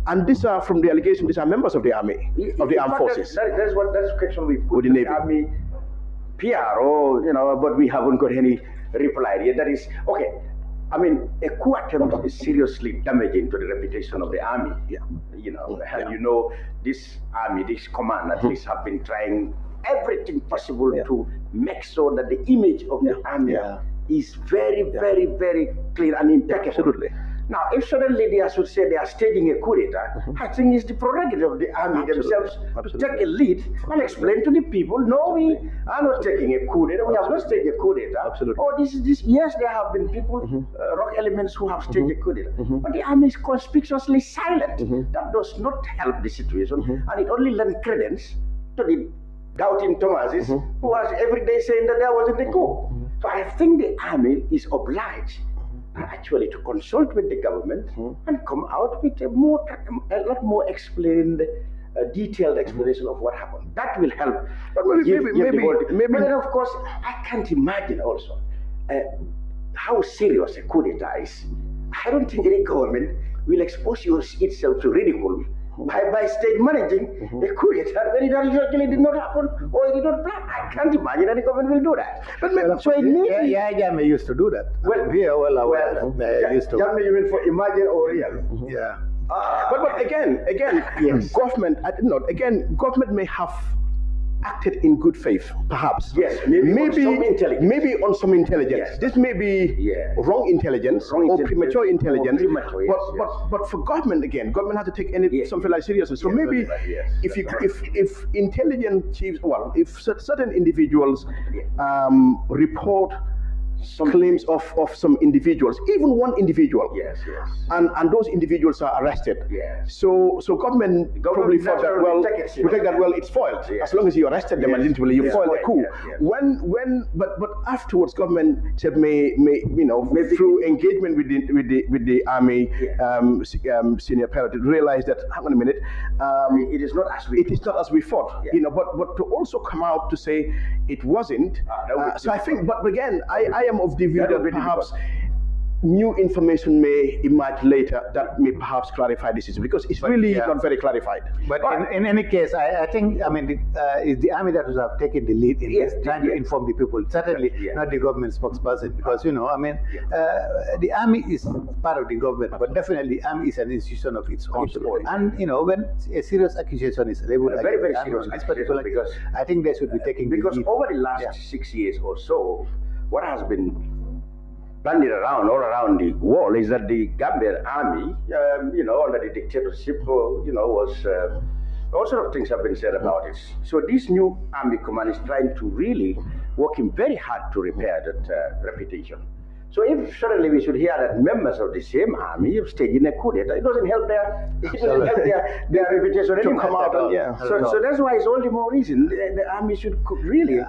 and these are from the allegation, these are members of the army, of the armed forces. That's the question we put to the army, PRO, but we haven't got any reply yet. That is, okay, I mean, a coup attempt is seriously damaging to the reputation of the army. This army, this command at least have been trying everything possible to make sure that the image of the army is very, very, very clear and impeccable. Absolutely. Now, if suddenly they should say they are staging a coup d'etat, I think it's the prerogative of the army themselves to take a lead and explain to the people, no, we are not taking a coup d'etat, we have not staged a coup d'etat. Or this. Yes, there have been people, rock elements who have staged a coup d'etat, but the army is conspicuously silent. That does not help the situation, and it only lends credence to the doubting Thomases, who was every day saying that there wasn't a coup. So I think the army is obliged actually to consult with the government and come out with a lot more explained, detailed explanation of what happened. That will help. But maybe. But then, of course, I can't imagine also how serious a coup d'etat is. I don't think any government will expose itself to ridicule by state managing a coup d'etat when it actually did not happen or it did not plan. I can't imagine any government will do that. But maybe, so it means Jammeh used to do that. Well, used to. Jammeh, you mean for imagine or real? Yeah. But again, government. Government may have acted in good faith, perhaps. Yes, maybe on some intelligence. Yes. This may be wrong intelligence or premature intelligence. But for government, government has to take something like seriously. So maybe if intelligence chiefs, if certain individuals report some claims of some individuals, even one individual, and those individuals are arrested. So government probably thought that we take that it's foiled as long as you arrested them and didn't really you foiled the coup. But afterwards, government said may through engagement with the army senior pilot realize that hang on a minute, it is not as we thought. But to also come out to say it wasn't. So I think, but again, I am of the view that perhaps new information may emerge later that may perhaps clarify this issue, because it's really not very clarified. But in any case, I think, it's the army that would have taken the lead in trying to inform the people, certainly not the government spokesperson, because, the army is part of the government, but definitely the army is an institution of its own. And, when a serious accusation is leveled very, very serious this particular case, because I think they should be taking the lead. Because over the last 6 years or so, what has been bandied around all around the world is that the Gambian army, under the dictatorship, was all sort of things have been said about it. So this new army command is trying to really working very hard to repair that reputation. So if suddenly we should hear that members of the same army have staged in a coup d'etat, it doesn't help their reputation to come out. So that's why it's all the more reason the army should really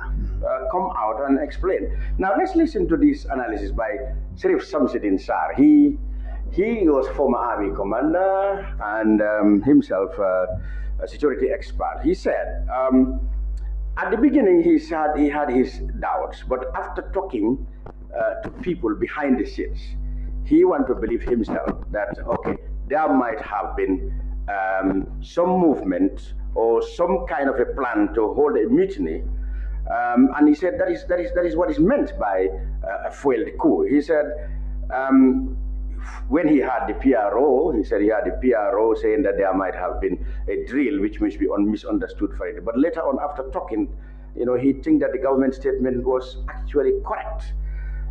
come out and explain. Now let's listen to this analysis by Sheriff Samsidin Sar. He was former army commander and himself a security expert. He said at the beginning he had his doubts, but after talking to people behind the scenes, he wanted to believe himself that there might have been some movement or some kind of a plan to hold a mutiny, and he said that is what is meant by a foiled coup. He said when he had the PRO, he said he had the PRO saying that there might have been a drill which must be misunderstood for it. But later on, after talking, he think that the government statement was actually correct.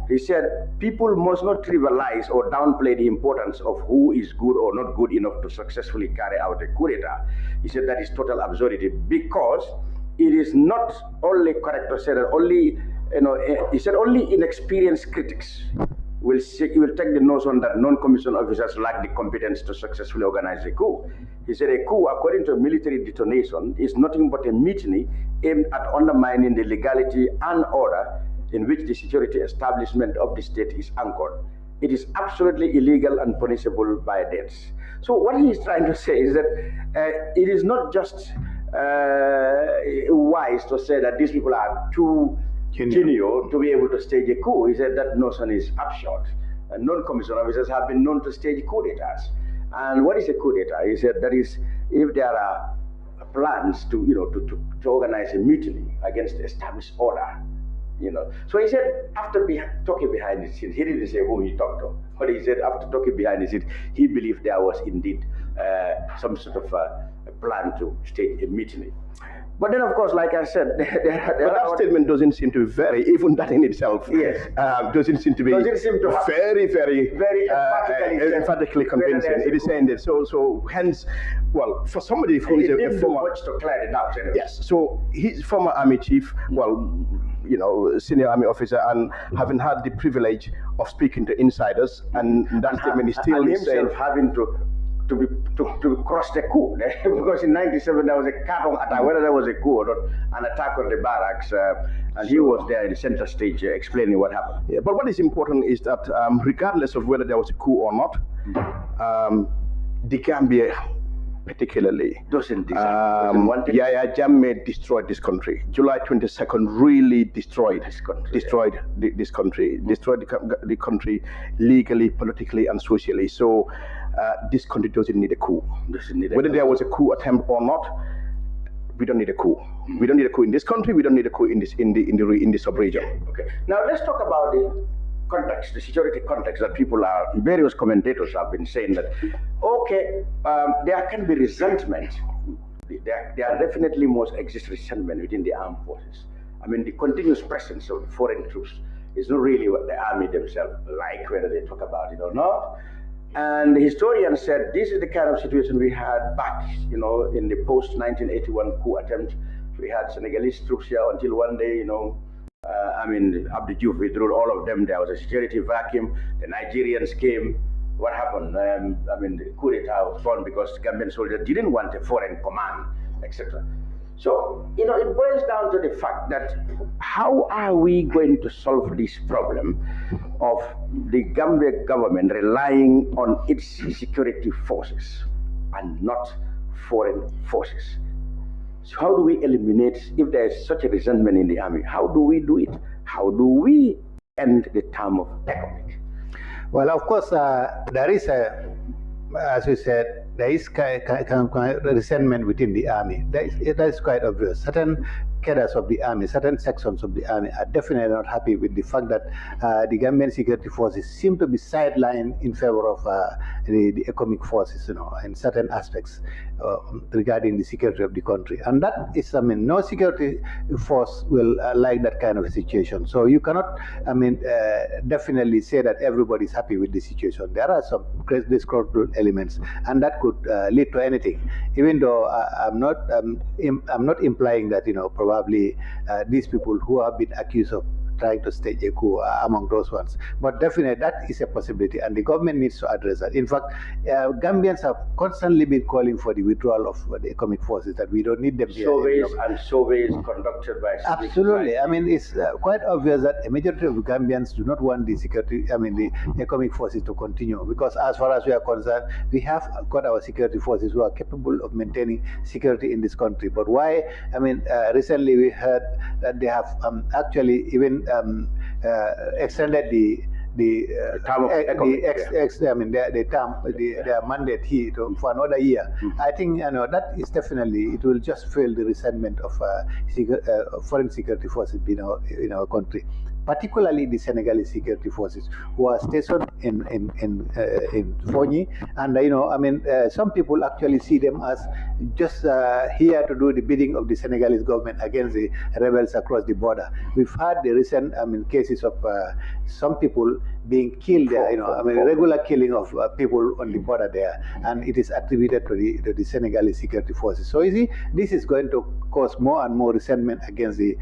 He said people must not trivialize or downplay the importance of who is good or not good enough to successfully carry out a coup d'etat. He said that is total absurdity, because it is not only correct to say that only, he said only inexperienced critics will take the notion that non-commissioned officers lack the competence to successfully organize a coup. He said a coup, according to military detonation, is nothing but a mutiny aimed at undermining the legality and order in which the security establishment of the state is anchored. It is absolutely illegal and punishable by death. So what he is trying to say is that it is not just wise to say that these people are too genuine to be able to stage a coup. He said that notion is absurd. Non-commissioned officers have been known to stage coup d'etats. And what is a coup d'etat? He said that is if there are plans to organize a mutiny against the established order. So he said after talking behind the scenes, he didn't say who he talked to, but he said after talking behind the scenes, he believed there was indeed some sort of a plan to stage a mutiny. But then, of course, like I said, that statement doesn't seem to be very, even that in itself, yes, doesn't seem to be very emphatically convincing. It is saying that. So hence, well, for somebody who is a former, much to clear it out, anyway. Yes. So he's former army chief, well, senior army officer, and having had the privilege of speaking to insiders, and that statement is still himself having to cross the coup, because in '97 there was a carton attack, whether there was a coup or not, an attack on the barracks, and he was there in the center stage explaining what happened. Yeah, but what is important is that regardless of whether there was a coup or not, the Gambia particularly doesn't Yaya Jammeh destroyed this country. July 22nd really destroyed this country, destroyed the country legally, politically, and socially. So this country doesn't need a coup. Whether there was a coup attempt or not, we don't need a coup. We don't need a coup in this country. We don't need a coup in this sub-region. Okay. Now let's talk about the context, the security context that various commentators have been saying that, okay, there can be resentment. There definitely must exist resentment within the armed forces. I mean, the continuous presence of foreign troops is not really what the army themselves like, whether they talk about it or not. And the historian said this is the kind of situation we had back, in the post-1981 coup attempt. We had Senegalese troops here until one day, Abdou Diouf withdrew all of them. There was a security vacuum. The Nigerians came. What happened? The coup d'etat was formed because Gambian soldiers didn't want a foreign command, etc. So, it boils down to the fact that how are we going to solve this problem of the Gambia government relying on its security forces and not foreign forces? So how do we eliminate, if there is such a resentment in the army, how do we do it? How do we end the term of economic? Well, of course, there is as we said, there is resentment within the army. That is quite obvious. Certain cadres of the army, certain sections of the army are definitely not happy with the fact that the Gambian security forces seem to be sidelined in favor of the economic forces, in certain aspects regarding the security of the country. And that is, no security force will like that kind of a situation. So you cannot, definitely say that everybody is happy with the situation. There are some disgruntled elements, and that could lead to anything. Even though I'm not implying that probably these people who have been accused of trying to stage a coup among those ones. But definitely that is a possibility, and the government needs to address that. In fact, Gambians have constantly been calling for the withdrawal of the economic forces, that we don't need them here. Surveys conducted by absolutely. It's quite obvious that a majority of Gambians do not want the the economic forces to continue, because as far as we are concerned, we have got our security forces who are capable of maintaining security in this country. But why? Recently we heard that they have actually even extended their mandate here for another year. I think that is definitely, it will just fuel the resentment of foreign security forces in our country, particularly the Senegalese security forces who are stationed in Fonyi, and some people actually see them as just here to do the bidding of the Senegalese government against the rebels across the border. We've had the recent cases of some people being killed there, regular killing of people on the border there, and it is attributed to the Senegalese security forces. So you see, this is going to cause more and more resentment against the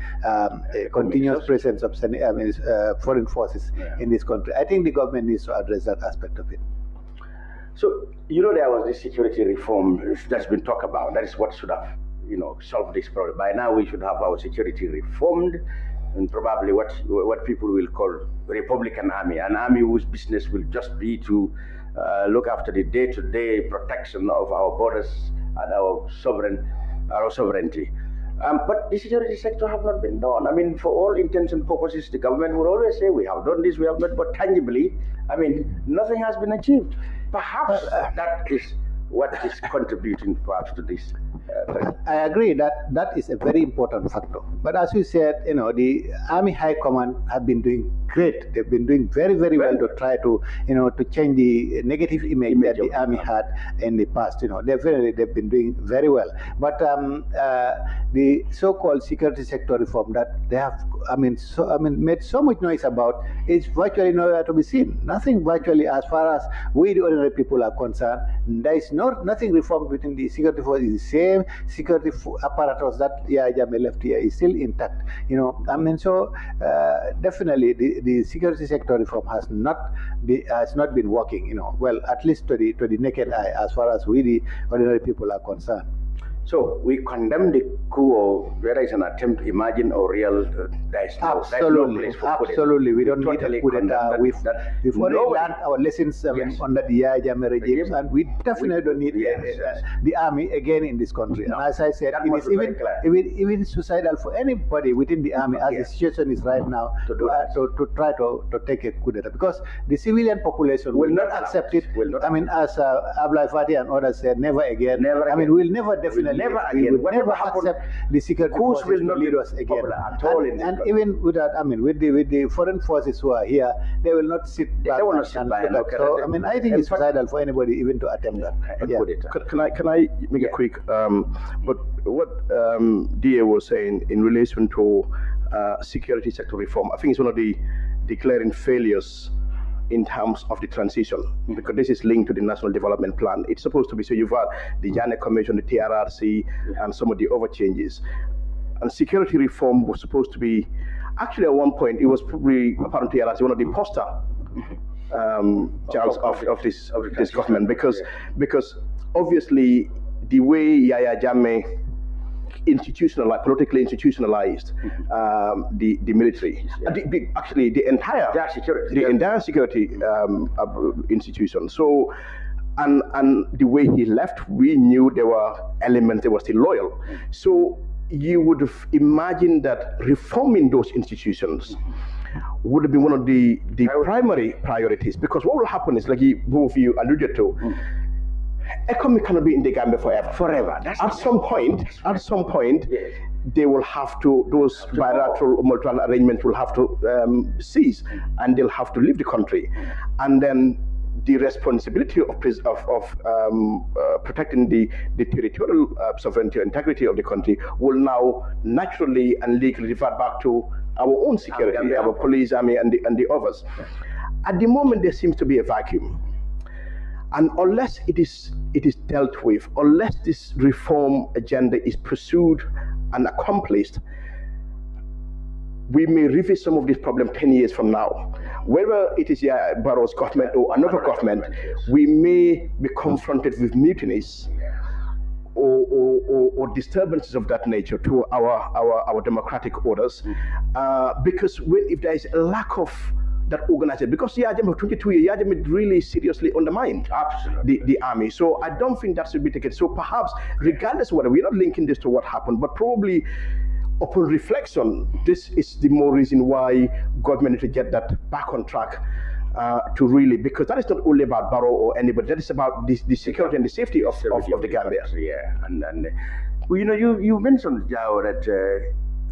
continuous presence of foreign forces in this country. I think the government needs to address that aspect of it. So, there was this security reform that's been talked about. That is what should have, solved this problem. By now, we should have our security reformed, and probably what people will call Republican Army, an army whose business will just be to look after the day-to-day protection of our borders and our sovereignty. But the security sector have not been done. I mean, for all intents and purposes, the government will always say, we have done this, we have not, but tangibly, nothing has been achieved. Perhaps that is what is contributing perhaps to this. I agree that is a very important factor. But as you said, the Army High Command have been doing great. They've been doing very, very well to try to, to change the negative image that the Army had in the past. Definitely they've been doing very well. But the so-called security sector reform that they have, made so much noise about is virtually nowhere to be seen. Nothing virtually, as far as we, the ordinary people, are concerned. There is nothing reformed within the security force. Is the same security apparatus that Yahya Jammeh left here is still intact. So definitely the security sector reform has not been working. Well, at least to the naked eye, as far as we, the ordinary people, are concerned. So we condemn the coup, or whether it's an attempt to imagine or real. There's no place for absolutely. We don't need a coup d'etat. We've already No learned our lessons under the Yahya Jammeh regime, and we definitely don't need the army again in this country. And as I said, it is even suicidal for anybody within the army, as the situation is right now, to try to take a coup d'etat, because the civilian population will not accept it. As Ablai Fatih and others said, never again. We'll never definitely. Never again. We will never accept the security forces will not lead us again. And even with that, with the foreign forces who are here, they will not sit back. They will not sit back. So I think it's suicidal for anybody even to attempt that. Can I make a quick? But what DA was saying in relation to security sector reform, I think it's one of the declaring failures in terms of the transition, because this is linked to the National Development Plan. It's supposed to be, so you've had the Janet Commission, the TRRC, and some of the other changes. And security reform was supposed to be, actually at one point, it was probably, apart from TRRC, one of the poster chance of this government, because obviously the way Yahya Jammeh politically institutionalized the military, actually the entire security institution. So, and the way he left, we knew there were elements that were still loyal. So you would have imagined that reforming those institutions would have been one of the primary priorities, because what will happen is, like both of you alluded to, economy cannot be in the Gambia forever. At some point, they will have to, those bilateral or multilateral arrangements will have to cease, and they'll have to leave the country. And then the responsibility of protecting the territorial sovereignty and integrity of the country will now naturally and legally revert back to our own security, our police, army, and the others. At the moment, there seems to be a vacuum. And unless it is dealt with, unless this reform agenda is pursued and accomplished, we may revisit some of this problem 10 years from now. Whether it is Barrow's government or another government, we may be confronted with mutinies or disturbances of that nature to our democratic orders, because if there is a lack of that organization, because Yahya Jammeh for 22 years, Yahya Jammeh really seriously undermined the army. So I don't think that should be taken. So perhaps, regardless of whether we're not linking this to what happened, but probably upon reflection, this is the more reason why government need to get that back on track to really, because that is not only about Barrow or anybody, that is about the security and the safety of the Gambia. Yeah, and well, you mentioned, Jao, that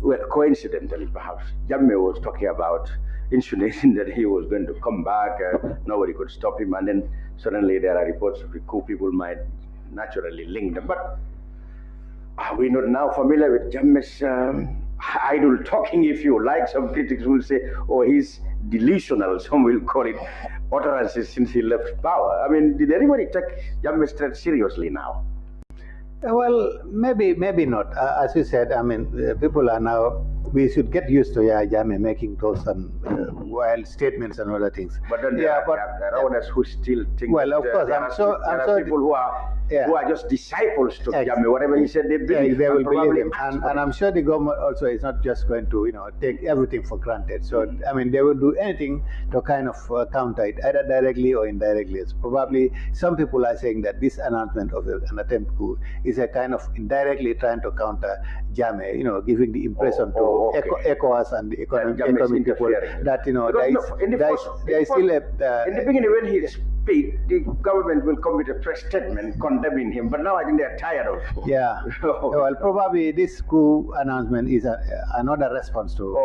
well, coincidentally perhaps, Jammeh was talking about insinuating that he was going to come back, nobody could stop him, and then suddenly there are reports of the coup. People might naturally link them, but are we not now familiar with Jammeh's idle talking, if you like? Some critics will say, oh, he's delusional, some will call it, utterances since he left power. I mean, did anybody take Jammeh's threat seriously now? Well, maybe not. As you said, people are now we should get used to Jammeh making those wild statements and other things. But then there are others who still think. Well, of course, there are people who are just disciples to Jammeh. Whatever he said, they believe. They will believe him, and I'm sure the government also is not just going to take everything for granted. So I mean, they will do anything to kind of counter it, either directly or indirectly. So probably some people are saying that this announcement of an attempt coup is a kind of indirectly trying to counter Jammeh, giving the impression to ECOWAS and the economic people that there is still a in the beginning when he speak, the government will come with a press statement condemning him, but now I think they're tired of it. Yeah. Well, probably this coup announcement is another response to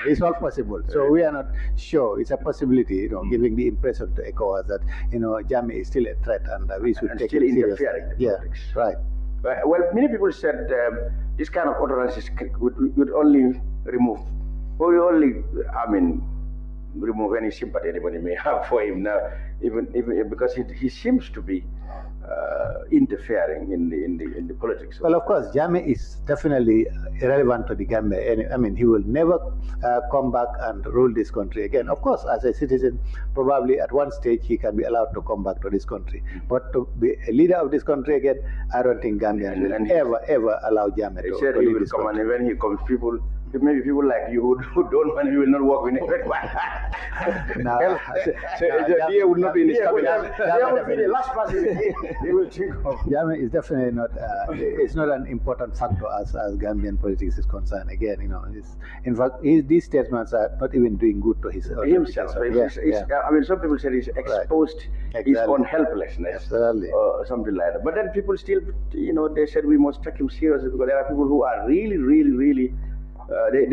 it's all possible. So we are not sure. It's a possibility, giving the impression to ECOWAS that Jammeh is still a threat and we should take it seriously. Yeah, right. Well, many people said this kind of utterances would only remove, remove any sympathy anybody may have for him now, even because he seems to be interfering in the politics. Well, of course, Jammeh is definitely irrelevant to the Gambia. I mean, he will never come back and rule this country again. Of course, as a citizen, probably at one stage he can be allowed to come back to this country. But to be a leader of this country again, I don't think Gambians will ever allow Jammeh to said he will come, and when he comes, maybe people like you who don't want, he will not work with anyone. He would not be in his cabinet. He will be the last person he will think of. Jammeh is definitely not. It's not an important factor as Gambian politics is concerned. Again, in fact, these statements are not even doing good to himself. I mean, some people said he's exposed his own helplessness, or something like that. But then people still, they said we must take him seriously because there are people who are really, really, really. They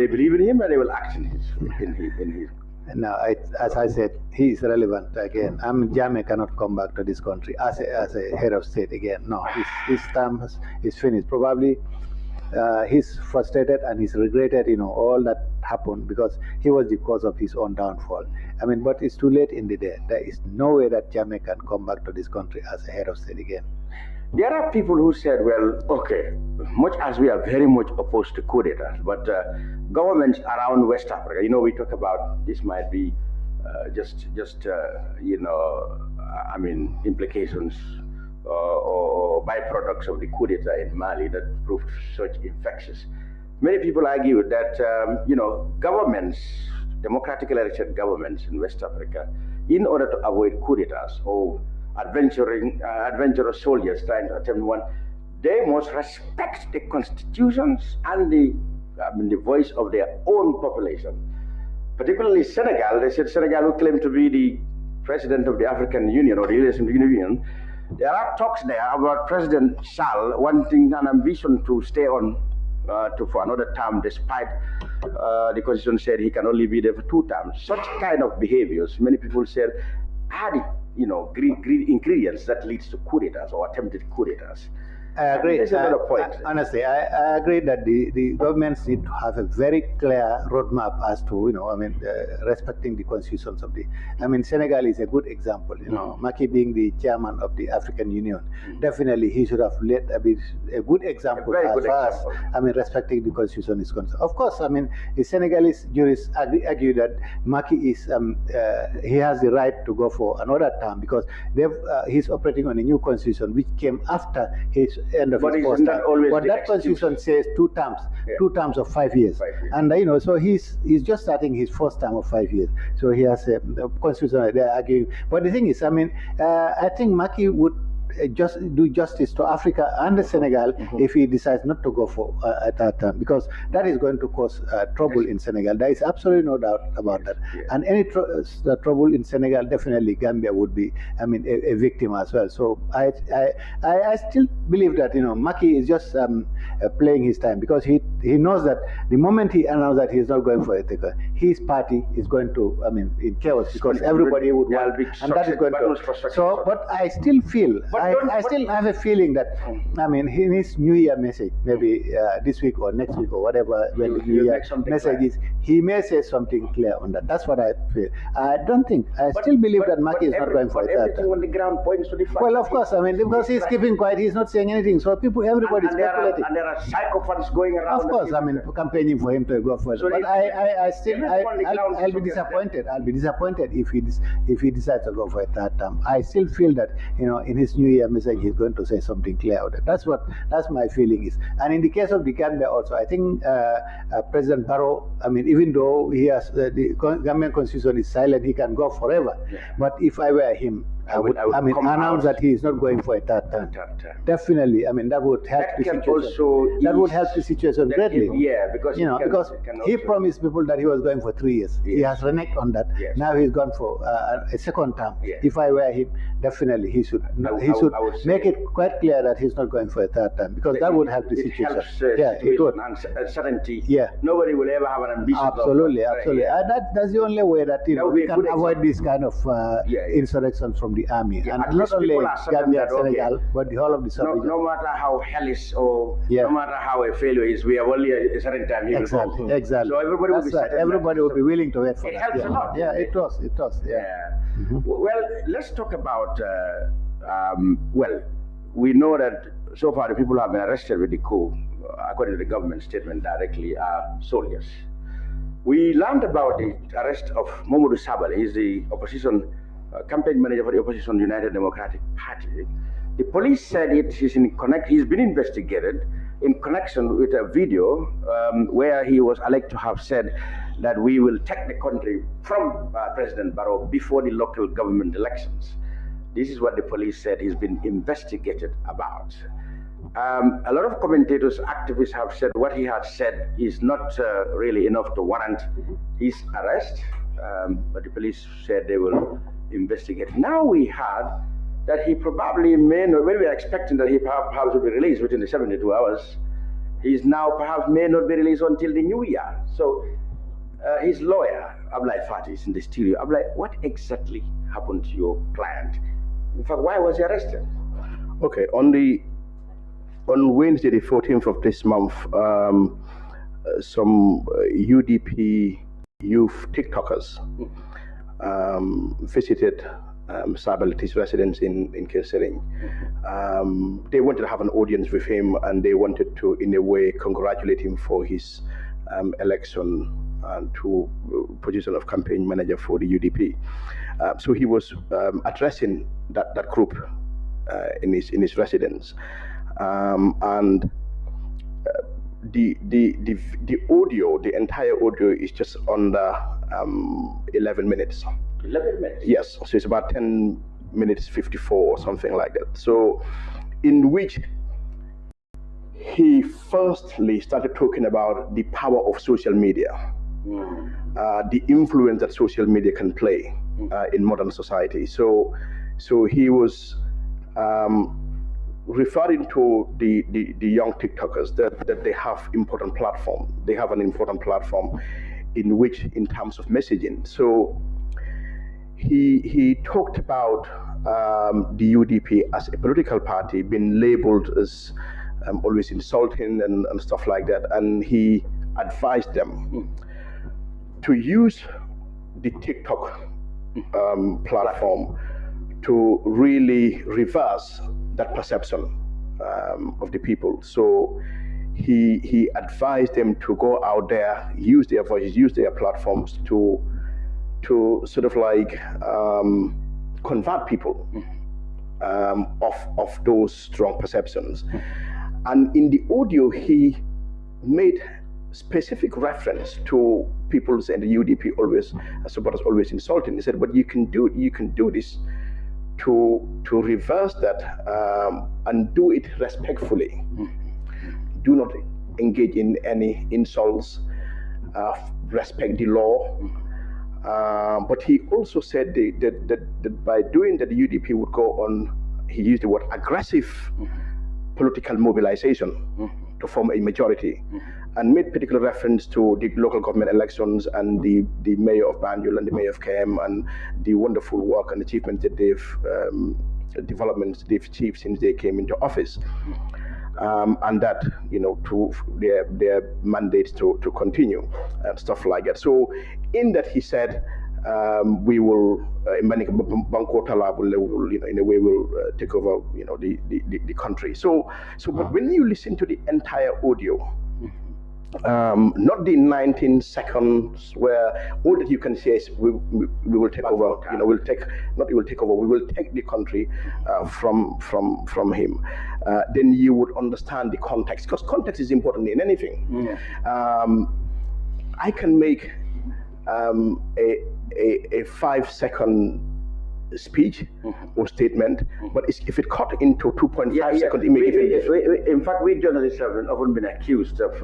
believe in him and they will act in his. Now, as I said, he is relevant again. Jammeh cannot come back to this country as a head of state again. No, his term is finished. Probably he's frustrated and he's regretted, all that happened because he was the cause of his own downfall. I mean, but it's too late in the day. There is no way that Jammeh can come back to this country as a head of state again. There are people who said, well, okay, much as we are very much opposed to coup d'etats, but governments around West Africa, we talk about this might be implications or byproducts of the coup d'etat in Mali that proved such infectious. Many people argue that, governments, democratically elected governments in West Africa, in order to avoid coup d'etats or adventurous soldiers trying to attempt one, they must respect the constitutions and the voice of their own population. Particularly Senegal, they said Senegal will claim to be the president of the African Union or the European Union. There are talks there about President Sall wanting an ambition to stay on for another term, despite the constitution said he can only be there for 2 terms. Such kind of behaviors, many people said, are the great ingredients that leads to coup d'etats or attempted coup d'etats. I agree. Honestly, I agree that the governments need to have a very clear roadmap as to, respecting the constitutions of Senegal is a good example. Macky being the chairman of the African Union, definitely he should have led a good example as far as, respecting the constitution is concerned. Of course, the Senegalese jurists argue that Macky is, he has the right to go for another term because he's operating on a new constitution which came after his end of his first term. But that constitution says 2 terms, 2 terms of 5 years. And so he's just starting his first term of 5 years. So he has a constitution they're arguing. But the thing is, I think Macky would just do justice to Africa and Senegal if he decides not to go for a third term, because that is going to cause trouble in Senegal. There is absolutely no doubt about that. And any trouble in Senegal, definitely Gambia would be, a victim as well. So I still believe that Macky is just playing his time because he knows that the moment he announced that he is not going for it, his party is going to in chaos because everybody would want, and that is going to. So, but I still feel. I still have a feeling that, his New Year message, maybe this week or next week or whatever, when the New Year message is, he may say something clear on that. That's what I feel. I still believe that Maki is not going for it. Everything on the ground points to the fact. Well, of course, I mean, because he's keeping quiet, he's not saying anything. So everybody's speculating. And there are psychopaths going around. Of course, I mean, campaigning for him to go further. So but I'll be disappointed. I'll be disappointed if he decides to go for a third term. I still feel that, in his New Year message, he's going to say something clear about it. That's my feeling is. And in the case of the Gambia also, I think President Barrow, I mean, even though he has the Gambian constitution is silent, he can go forever. Yeah. But if I were him, I would announce that he is not going for a third term. Definitely, I mean, that would help the situation. That would help the situation greatly. Yeah, because he promised people that he was going for 3 years. Yes. He has reneged on that. Yes. Now he's gone for a second term. Yes. If I were him, definitely he should make it quite clear that he's not going for a third term, because that would help the situation. Helps, it would. Certainty. Yeah. Nobody will ever have an ambition. Absolutely. And that's the only way that we can avoid this kind of insurrection from the army. Yeah, and not only Gambia, Senegal, but the whole of the South. No matter how hellish or no matter how a failure is, we have only a certain time here. Exactly. So everybody will be willing to wait for it. It helps a lot. Yeah, it does. Yeah. Mm-hmm. Well, let's talk about. We know that so far the people who have been arrested with the coup, according to the government statement directly, are soldiers. We learned about the arrest of Momodou Sabally. He's the opposition campaign manager for the opposition United Democratic Party. The police said he's been investigated in connection with a video where he was alleged to have said that we will take the country from President Barrow before the local government elections. This is what the police said he's been investigated about. A lot of commentators, activists have said what he had said is not really enough to warrant his arrest, but the police said they will investigate. Now we heard that he probably may not, when we are expecting that he perhaps will be released within the 72 hours, he's now perhaps may not be released until the new year. So his lawyer, Ablai Fati, is in the studio. Ablai, what exactly happened to your client? In fact, why was he arrested? Okay, on Wednesday, the 14th of this month, some UDP youth TikTokers visited Sabally's residence in Kesering. They wanted to have an audience with him, and they wanted to, in a way, congratulate him for his election to position of campaign manager for the UDP. So he was addressing that group in his residence, and the audio, the entire audio, is just under 11 minutes. 11 minutes? Yes, so it's about 10 minutes 54 or something like that. So, in which he firstly started talking about the power of social media, the influence that social media can play in modern society. So he was referring to the young TikTokers that they have important platform. They have an important platform in which, in terms of messaging. So he talked about the UDP as a political party being labeled as always insulting and stuff like that, and he advised them to use the TikTok platform to really reverse that perception of the people. So he advised them to go out there, use their voices, use their platforms to sort of like convert people of those strong perceptions. And in the audio, he made specific reference to people saying the UDP always supporters always insulting. He said, but you can do this to reverse that and do it respectfully. Do not engage in any insults, respect the law. But he also said that by doing that, the UDP would go on, he used the word aggressive political mobilization to form a majority, and made particular reference to the local government elections and the mayor of Banjul and the mayor of KM and the wonderful work and achievements that developments they've achieved since they came into office. and that, to their mandates to continue and stuff like that. So in that he said, we will, Banko Talabule will, in a way, will take over, the country. So but when you listen to the entire audio, not the 19 seconds where all that you can say is we will take over, we will take the country from him. Then you would understand the context, because context is important in anything. I can make a 5-second speech or statement, but if it cut into 2.5 seconds, it may be. In fact, we journalists have often been accused of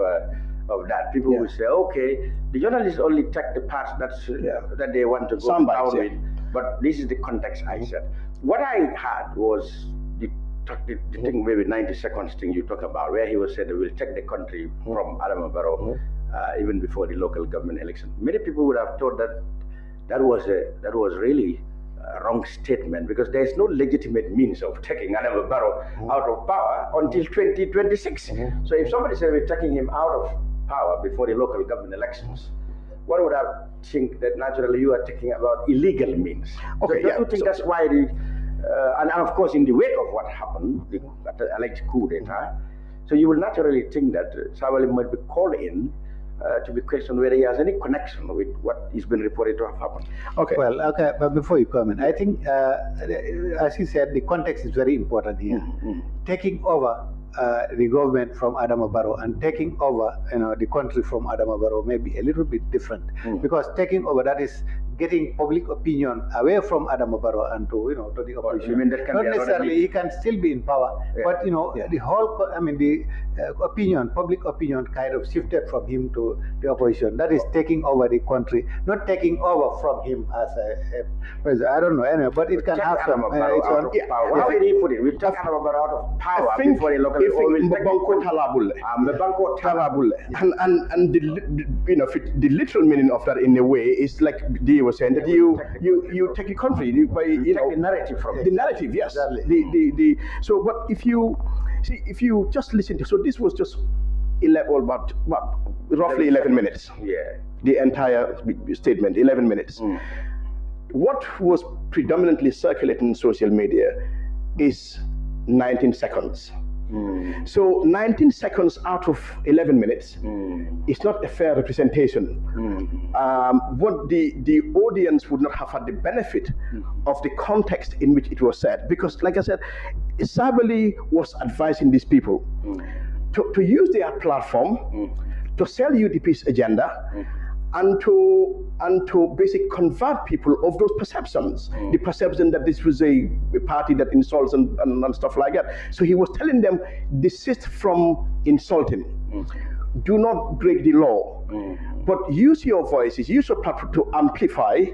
that. People will say, okay, the journalists only take the parts that they want to go down with, but this is the context I said. What I had was the thing, maybe 90 seconds thing you talk about, where he was said that we'll take the country from Adama Barrow even before the local government election. Many people would have thought that that was really a wrong statement, because there is no legitimate means of taking Adama Barrow out of power until 2026. So if somebody said we're taking him out of power before the local government elections, one would have think that naturally you are talking about illegal means. Okay, so don't you think that's why and of course in the wake of what happened, the alleged coup d'etat, so you will naturally think that Sabally might be called in to be questioned whether he has any connection with what is been reported to have happened. Okay. Well, okay, but before you comment, I think, as he said, the context is very important here. Taking over the government from Adama Barrow and taking over, the country from Adama Barrow may be a little bit different, because taking over, that is getting public opinion away from Adama Barrow and to the opposition. You mean that can not necessarily he can still be in power, but the whole, the public opinion kind of shifted from him to the opposition. That is taking over the country, not taking over from him as I don't know anyway, but it can have some. How did he put it? We take Adama Barrow out of power before the local. And the literal meaning of that in a way is like they were saying that you take a country by take the narrative from the narrative, yes. Exactly. So but if you just listen to, so this was just roughly 11 minutes. Yeah. The entire statement, 11 minutes. What was predominantly circulating in social media is 19 seconds. So 19 seconds out of 11 minutes is not a fair representation. What the audience would not have had the benefit of the context in which it was said, because like I said, Sabally was advising these people to use their platform to sell UDP's agenda and to basically convert people of those perceptions, the perception that this was a party that insults and stuff like that. So he was telling them, desist from insulting. Do not break the law, but use your voices, use your platform to amplify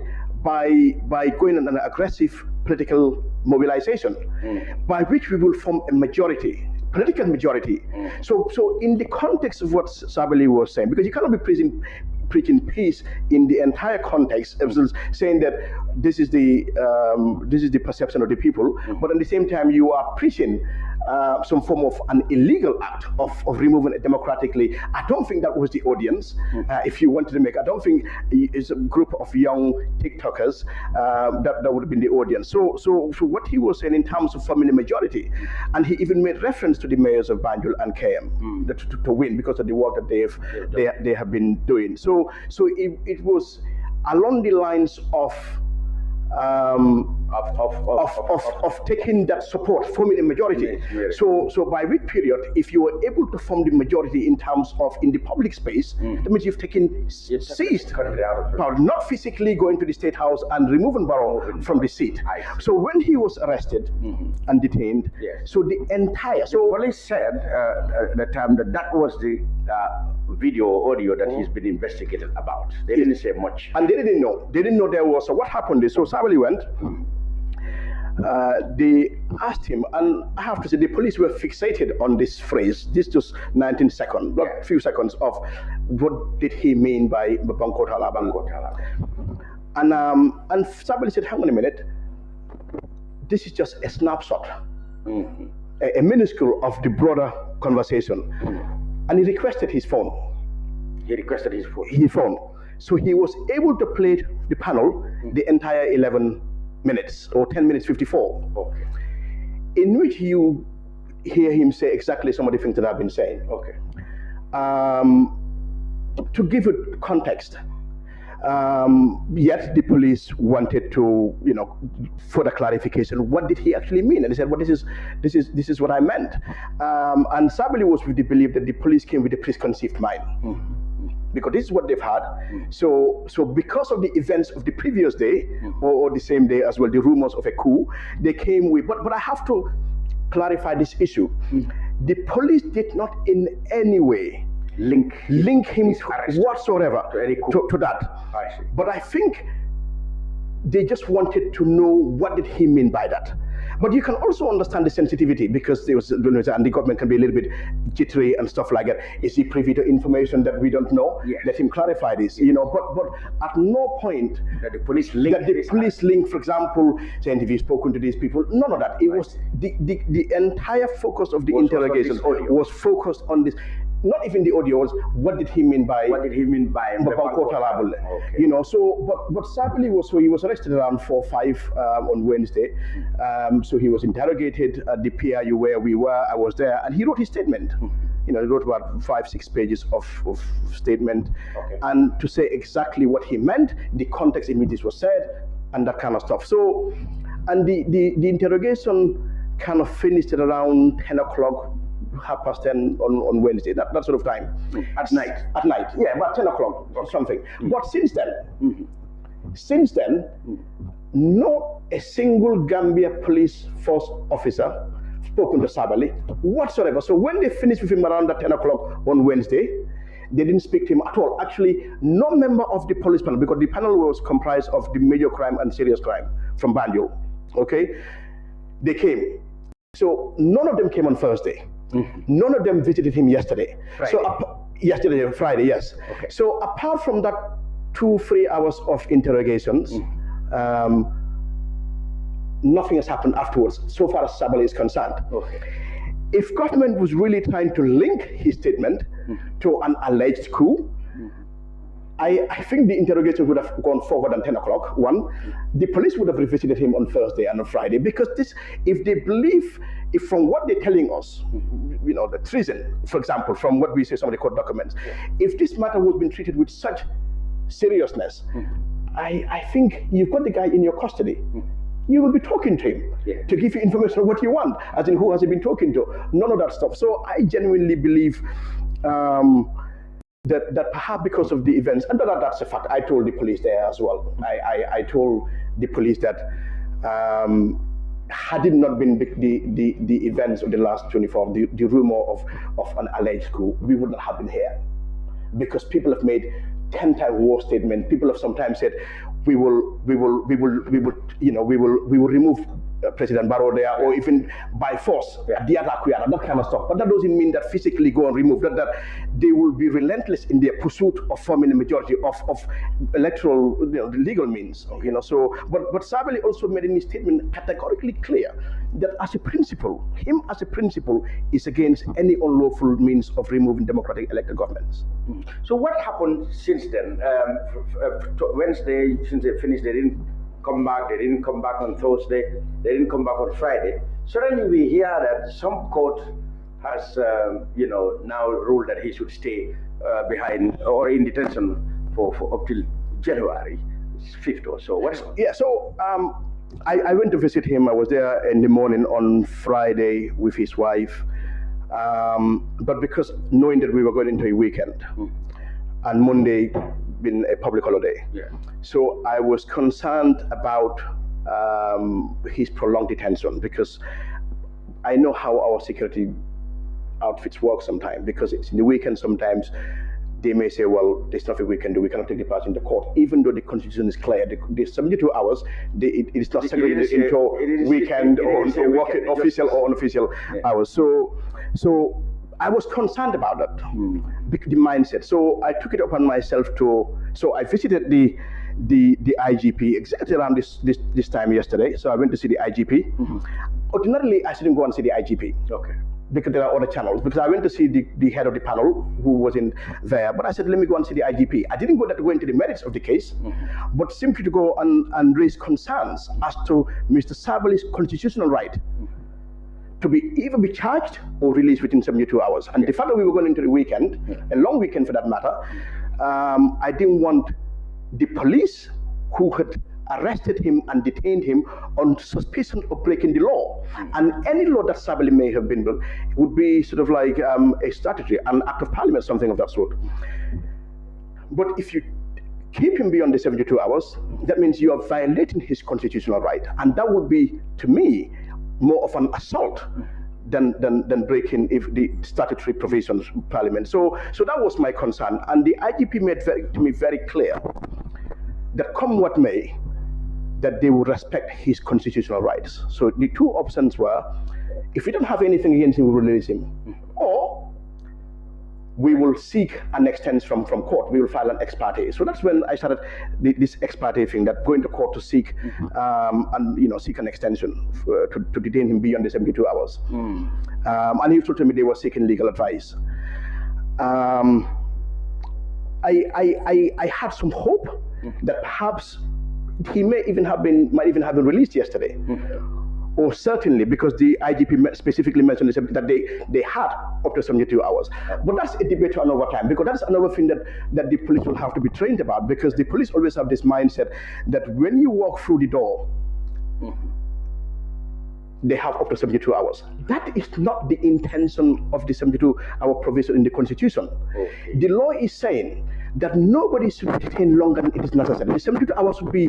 by going on an aggressive political mobilization, by which we will form a majority. Political majority. So in the context of what Sabally was saying, because you cannot be preaching peace in the entire context, saying that this is the perception of the people, but at the same time you are preaching some form of an illegal act of removing it democratically. I don't think that was the audience. If you wanted to make, I don't think it's a group of young TikTokers that would have been the audience. So what he was saying in terms of forming a majority, and he even made reference to the mayors of Banjul and KM to win because of the work that they have been doing. So it was along the lines of taking that support, forming a majority. So by which period, if you were able to form the majority in terms of in the public space, that means you've seized power, not physically going to the State House and removing Barrow from the seat. So when he was arrested and detained, so the entire police said at the time that was the video audio that he's been investigated about. They didn't say much, and they didn't know there was. So what happened is, so Sabally went. They asked him, and I have to say the police were fixated on this phrase. This just 19 seconds, not a few seconds of what did he mean by Banko Tala. And Sabally said, hang on a minute, this is just a snapshot, a minuscule of the broader conversation, and he requested his phone. He requested his phone. His phone. So he was able to play the panel the entire 11 minutes or 10 minutes 54. Okay. In which you hear him say exactly some of the things that I've been saying. Okay. To give it context, yet the police wanted to, further clarification. What did he actually mean? And he said, "Well, this is what I meant." And Sabally was with the belief that the police came with a preconceived mind. Because this is what they've had. So because of the events of the previous day, or the same day as well, the rumors of a coup, they came with, but I have to clarify this issue. The police did not in any way link him whatsoever to that. I see. But I think they just wanted to know what did he mean by that. But you can also understand the sensitivity, because and the government can be a little bit jittery and stuff like that. Is he privy to information that we don't know? Yes. Let him clarify this, But at no point that the police link, for example, saying, "Have you spoken to these people?" None of that. It was the entire focus of the interrogation was focused on this. Not even the audio was, what did he mean by? What did he mean by? Okay. But Sabally he was arrested around 4 or 5 on Wednesday. So he was interrogated at the PRU where we were. I was there, and he wrote his statement. He wrote about 5-6 pages of statement, and to say exactly what he meant, the context in which this was said, and that kind of stuff. So, and the interrogation kind of finished at around 10 o'clock. 10:30 on Wednesday, that sort of time. At night? At night, yeah, about 10 o'clock or something. But since then, not a single Gambia police force officer spoken to Sabally whatsoever. So when they finished with him around that 10 o'clock on Wednesday, they didn't speak to him at all. Actually, no member of the police panel, because the panel was comprised of the major crime and serious crime from Banjul, okay? They came. So none of them came on Thursday. None of them visited him yesterday. Friday. Friday, yes. Okay. So apart from that 2-3 hours of interrogations, nothing has happened afterwards, so far as Sabally is concerned. Okay. If government was really trying to link his statement to an alleged coup, I think the interrogation would have gone forward than 10 o'clock, one. The police would have revisited him on Thursday and on Friday, because if they believe, if from what they're telling us, the treason, for example, from what we say, some of the court documents, if this matter was being treated with such seriousness, I think you've got the guy in your custody. You will be talking to him to give you information on what you want, as in who has he been talking to, none of that stuff. So I genuinely believe that perhaps because of the events, and that's a fact, I told the police there as well. I told the police that had it not been the events of the last 24, the rumor of an alleged coup, we would not have been here, because people have made 10 times worse statements. People have sometimes said, we will remove President Barrow there, or even by force, that kind of stuff. But that doesn't mean that physically go and remove that they will be relentless in their pursuit of forming a majority of electoral, legal means. So, but Sabally also made in his statement categorically clear that as a principle, is against any unlawful means of removing democratic elected governments. So what happened since then? Wednesday, since they finished, they didn't come back. They didn't come back on Thursday. They didn't come back on Friday. Suddenly we hear that some court has, now ruled that he should stay behind or in detention for up till January 5th or so. So I went to visit him. I was there in the morning on Friday with his wife. But because knowing that we were going into a weekend, and Monday been a public holiday, so I was concerned about his prolonged detention, because I know how our security outfits work sometimes, because it's in the weekend. Sometimes they may say, well, there's nothing we can do. We cannot take the person to court, even though the constitution is clear. The 72 hours, it is not segregated into weekend or working official or unofficial hours. So I was concerned about that, the mindset. So I took it upon myself so I visited the IGP exactly around this time yesterday. So I went to see the IGP. Ordinarily, I shouldn't go and see the IGP. Okay. because there are other channels. Because I went to see the head of the panel who was in there, but I said, let me go and see the IGP. I didn't go there to go into the merits of the case, but simply to go and raise concerns as to Mr. Sabally's constitutional right to either be charged or released within 72 hours. And the fact that we were going into the weekend, a long weekend for that matter, I didn't want the police who had arrested him and detained him on suspicion of breaking the law. And any law that Sabally may have been would be sort of like a statutory, an act of parliament, something of that sort. But if you keep him beyond the 72 hours, that means you are violating his constitutional right. And that would be, to me, more of an assault than breaking the statutory provisions of Parliament. So that was my concern. And the IGP made to me very clear that come what may, that they would respect his constitutional rights. So the two options were, if we don't have anything against him, we will release him. Or we will seek an extension from court. We will file an ex parte. So that's when I started this ex parte thing, that going to court to seek and seek an extension to detain him beyond the 72 hours. And he told me they were seeking legal advice. I had some hope that perhaps he might even have been released yesterday. Or certainly, because the IGP specifically mentioned that they had up to 72 hours. But that's a debate for another time, because that's another thing that the police will have to be trained about, because the police always have this mindset that when you walk through the door, they have up to 72 hours. That is not the intention of the 72-hour provision in the Constitution. Okay. The law is saying that nobody should be detained longer than it is necessary. The 72 hours would be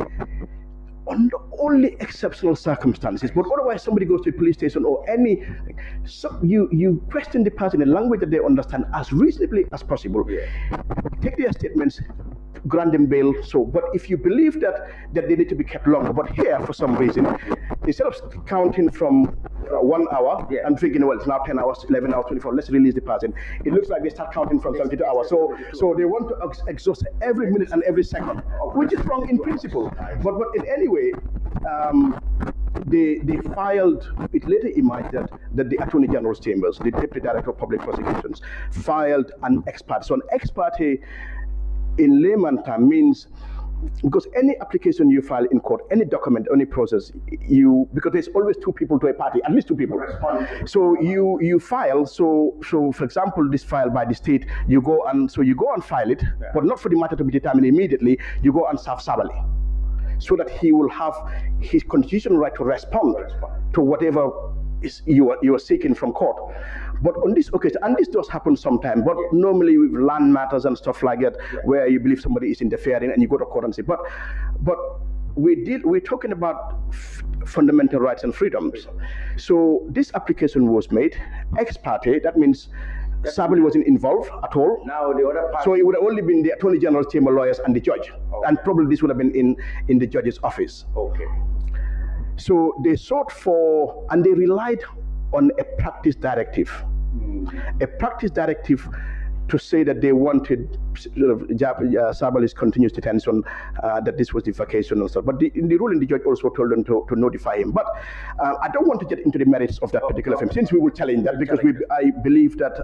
under only exceptional circumstances, but otherwise somebody goes to a police station or any, so you question the person in a language that they understand as reasonably as possible. Take their statements, grant them bail. So, but if you believe that they need to be kept longer, but here for some reason, instead of counting from 1 hour and thinking, well, it's now 10 hours, 11 hours, 24, let's release the person, it looks like they start counting from 72 hours. So they want to exhaust every minute and every second, which is wrong in principle. But in any way, they filed, it later emerged that the Attorney General's Chambers, the Deputy Director of Public Prosecutions, filed an ex parte. So an ex parte in layman term means, because any application you file in court, any document, any process, because there's always two people to a party, at least two people. So you file, so for example, this file by the state, you go and file it, but not for the matter to be determined immediately, you go and serve Sabally, so that he will have his constitutional right to respond to whatever you are seeking from court. But on this occasion, and this does happen sometimes, but normally with land matters and stuff like that, where you believe somebody is interfering and you go to court and say, but we're talking about fundamental rights and freedoms. So this application was made ex parte. That means Sabally wasn't involved at all. Now the other part, so it would have only been the Attorney General's Chamber lawyers and the judge, and probably this would have been in the judge's office. Okay. So they sought for, and they relied on a practice directive. A practice directive to say that they wanted Sabally's continuous detention, that this was the vacation and stuff. But in the ruling, the judge also told them to notify him. But I don't want to get into the merits of that particular thing, since we will challenge that, because I believe that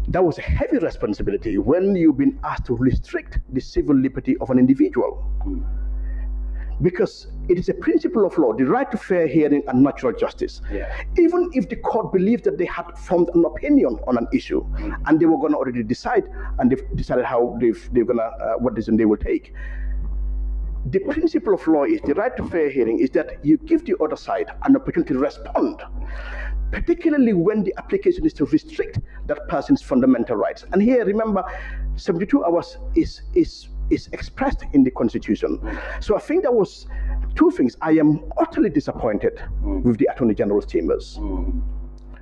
that was a heavy responsibility when you've been asked to restrict the civil liberty of an individual. Because it is a principle of law, the right to fair hearing and natural justice. Even if the court believed that they had formed an opinion on an issue, and they were going to already decide, and they've decided how they're going to, what decision they will take. The principle of law is, the right to fair hearing is that you give the other side an opportunity to respond, particularly when the application is to restrict that person's fundamental rights. And here, remember, 72 hours is expressed in the Constitution. So I think there was two things. I am utterly disappointed with the Attorney General's Chambers.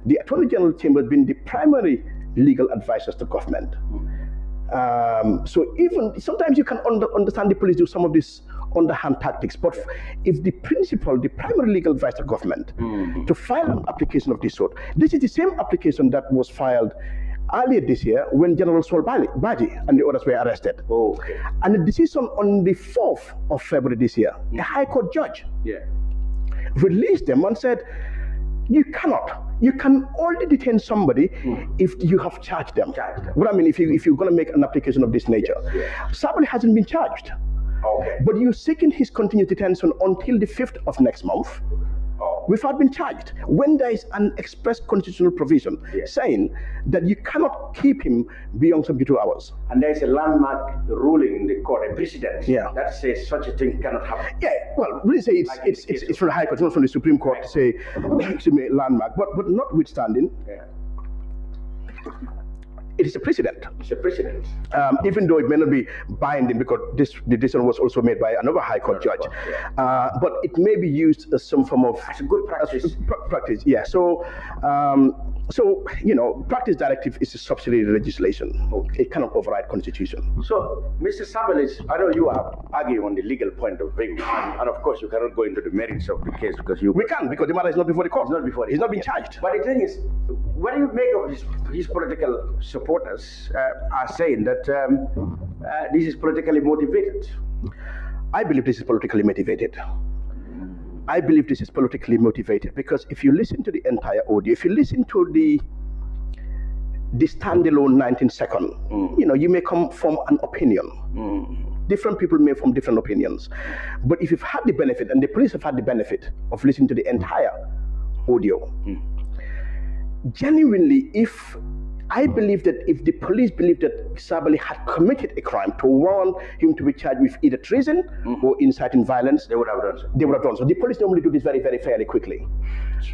The Attorney General's Chamber has been the primary legal advisors to government. So even sometimes you can understand the police do some of these underhand tactics, but if the primary legal advisor to government to file an application of this sort, this is the same application that was filed earlier this year when General Sabally and the others were arrested. And the decision on the 4th of February this year, a High Court judge released them and said, you cannot You can only detain somebody if you have charged them. What I mean, if you're going to make an application of this nature. Sabally hasn't been charged. Okay. But you're seeking his continued detention until the 5th of next month without being charged. When there is an express constitutional provision saying that you cannot keep him beyond 72 hours. And there is a landmark ruling in the court, a precedent that says such a thing cannot happen. Yeah, well, really say it's from the High Court, it's not from the Supreme Court to say landmark, but notwithstanding, it is a precedent. It's a precedent. Even though it may not be binding because the decision was also made by another High Court judge. But it may be used as some form of... As a good practice. Practice, yeah. So, practice directive is a subsidiary legislation. It cannot override constitution. So, Mr. Sabally, I know you are arguing on the legal point of view, and of course you cannot go into the merits of the case because you... We can, because the matter is not before the court. It's not before the He's court. Not been charged. But the thing is, what do you make of his political supporters are saying that this is politically motivated? I believe this is politically motivated. I believe this is politically motivated because if you listen to the entire audio, if you listen to the standalone 19-second, you may come from an opinion. Different people may form different opinions. But if you've had the benefit, and the police have had the benefit of listening to the entire audio, genuinely, I believe that if the police believed that Sabally had committed a crime to warrant him to be charged with either treason or inciting violence, they would have done so. They would have done so. The police normally do this very, very fairly quickly.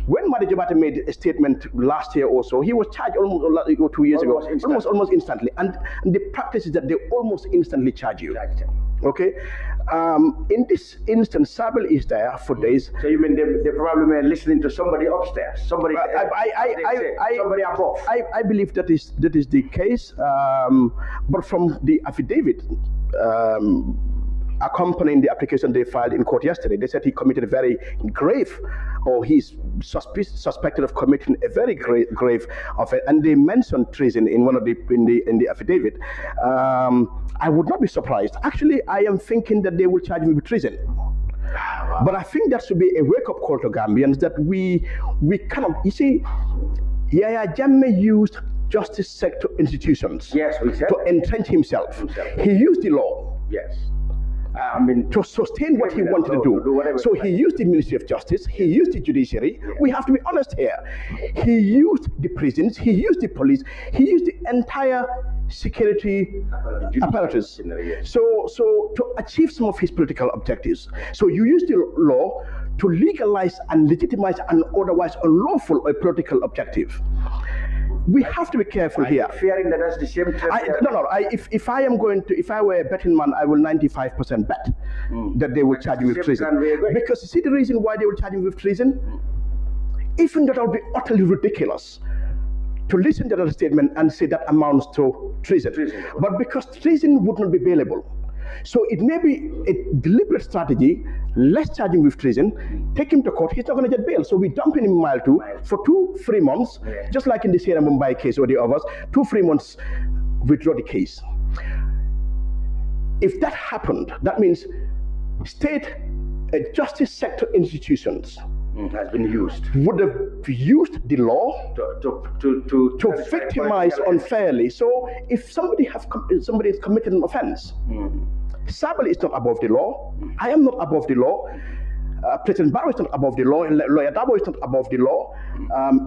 When Madi Jabata made a statement last year or so, he was charged almost 2 years ago, almost instantly. And the practice is that they almost instantly charge you. Okay? In this instance, Sabally is there for days. So you mean they probably were listening to somebody upstairs, somebody above? I believe that is the case, but from the affidavit accompanying the application they filed in court yesterday, they said he committed a very grave, or he's suspected of committing a very grave offense, and they mentioned treason in one of in the affidavit. I would not be surprised. Actually, I am thinking that they will charge me with treason. But I think that should be a wake-up call to Gambians that we cannot. You see, Yaya Jammeh used justice sector institutions to entrench himself. He used the law. Yes. To sustain what he wanted to do. So he used the Ministry of Justice, he used the judiciary. We have to be honest here. He used the prisons, he used the police, he used the entire security apparatus. So to achieve some of his political objectives. So you use the law to legalize and legitimize an otherwise unlawful or political objective. We have to be careful here. Fearing that that's the same threat. If I were a betting man, I will 95% bet that they will charge you with treason. Because you see the reason why they will charge you with treason? Even that would be utterly ridiculous to listen to that statement and say that amounts to treason. But because treason would not be bailable. So it may be a deliberate strategy, let's charge him with treason, take him to court, he's not going to get bail. So we dump him in mile 2 for 2-3 months, just like in the Sierra Mumbai case or the others, 2-3 months, withdraw the case. If that happened, that means state justice sector institutions has been used. Would have used the law to victimize unfairly. So if somebody has committed an offense, Sabally is not above the law. I am not above the law. President Barrow is not above the law. Lawyer Dabo is not above the law.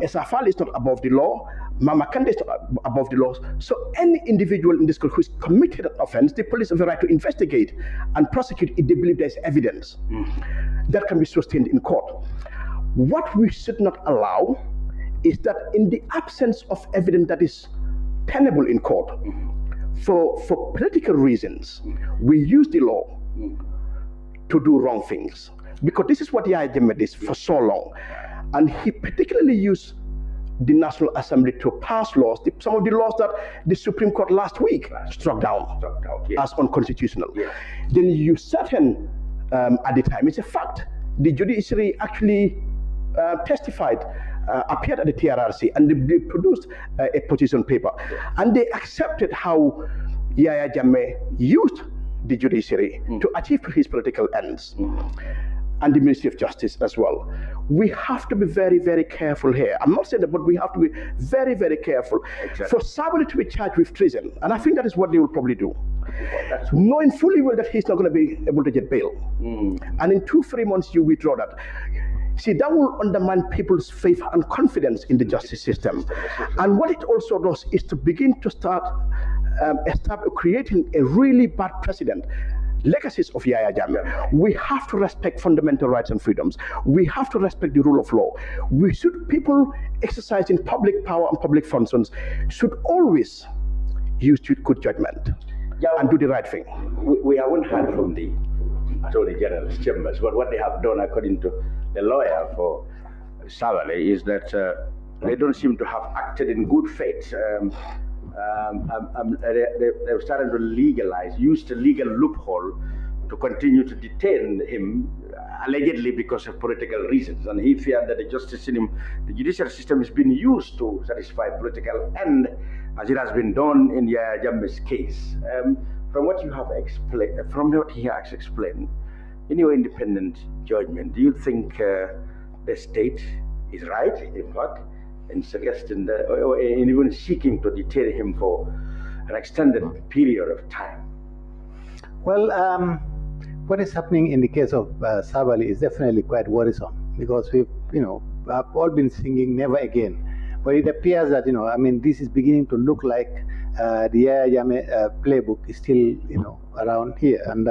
Esafali is not above the law. Mama Kande is not above the law. So any individual in this country who has committed an offense, the police have the right to investigate and prosecute if they believe there is evidence that can be sustained in court. What we should not allow is that in the absence of evidence that is tenable in court, for political reasons, we use the law to do wrong things. Because this is what Yaya Jammeh did for so long. And he particularly used the National Assembly to pass laws, some of the laws that the Supreme Court last week struck down as unconstitutional. Then you certain, at the time, it's a fact, the judiciary actually testified, appeared at the TRRC, and they produced a position paper. And they accepted how Yaya Jammeh used the judiciary to achieve his political ends. and the Ministry of Justice as well. We have to be very, very careful here. I'm not saying that, but we have to be very, very careful. Exactly. For Sabally to be charged with treason, and I think that is what they will probably do, knowing fully well that he's not going to be able to get bail. And in 2-3 months, you withdraw that. See, that will undermine people's faith and confidence in the justice system. And what it also does is to begin to start creating a really bad precedent. Legacies of Yaya Jammeh. We have to respect fundamental rights and freedoms. We have to respect the rule of law. People exercising public power and public functions should always use good judgment and do the right thing. We haven't heard from the Attorney General's chambers, but what they have done, according to the lawyer for Sabally, is that they don't seem to have acted in good faith. They've started to use the legal loophole to continue to detain him, allegedly because of political reasons. And he feared that the judicial system is being used to satisfy political end, as it has been done in Yaya Jammeh's case. From what you have explained, from what he has explained, in your independent judgment, do you think the state is right, in fact, in suggesting that, or in even seeking to detain him for an extended period of time? Well, what is happening in the case of Sabally is definitely quite worrisome, because we've, have all been singing "Never Again," but it appears that this is beginning to look like the Yaya Jammeh playbook is still around here, and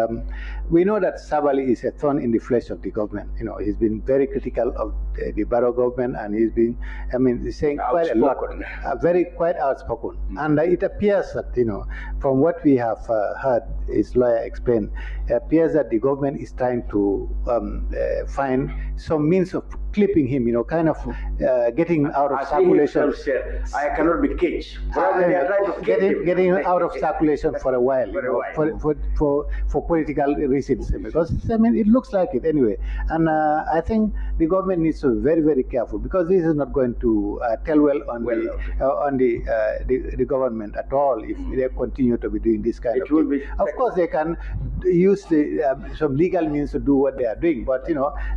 we know that Sabally is a thorn in the flesh of the government. He's been very critical of the Barrow government, and he's been, saying quite a lot, very quite outspoken. And it appears that, from what we have heard his lawyer explain, it appears that the government is trying to find some means of clipping him, kind of getting out of circulation. I cannot be caged. Getting out of circulation for a while, for political reasons, because it looks like it anyway. And I think the government needs to be very, very careful, because this is not going to tell well on the government at all if they continue to be doing this kind of thing. Of course, they can use some legal means to do what they are doing, but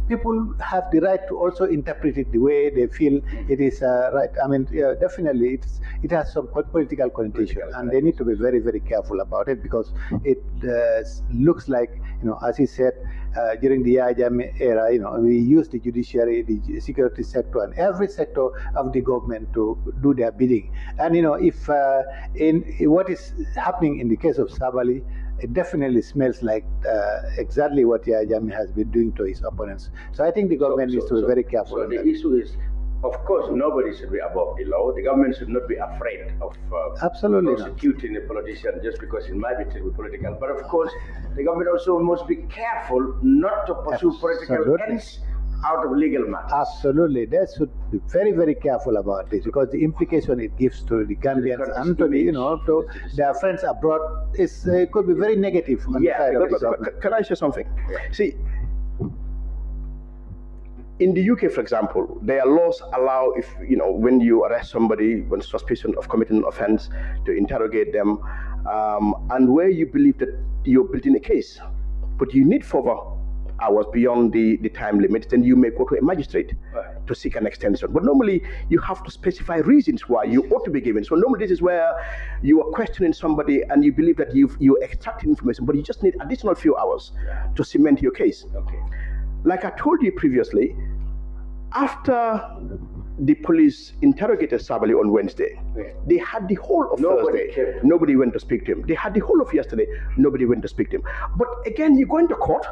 people have the right to also interpret it the way they feel it is right. Definitely it has some political connotation, and they need to be very, very careful about it, because it looks like, as he said, during the Yaya Jammeh era, we used the judiciary, the security sector, and every sector of the government to do their bidding. And if in what is happening in the case of Sabally, it definitely smells like exactly what Yaya Jammeh has been doing to his opponents. So I think the government needs to be very careful. So the issue is, of course, nobody should be above the law. The government should not be afraid of prosecuting a politician just because it might be political. But of course, the government also must be careful not to pursue political ends out of legal matters. Absolutely. They should be very, very careful about this, because the implication it gives to the Gambians and to to their friends abroad is could be very negative. Can I say something? See, in the UK, for example, their laws allow, if when you arrest somebody on suspicion of committing an offense, to interrogate them, and where you believe that you're building a case, but you need further hours beyond the time limit, then you may go to a magistrate to seek an extension. But normally you have to specify reasons why you ought to be given. So normally this is where you are questioning somebody and you believe that you extracted information, but you just need additional few hours to cement your case. Like I told you previously, after the police interrogated Sabally on Wednesday, they had the whole of Thursday. Nobody went to speak to him. They had the whole of yesterday. Nobody went to speak to him. But again, you go into court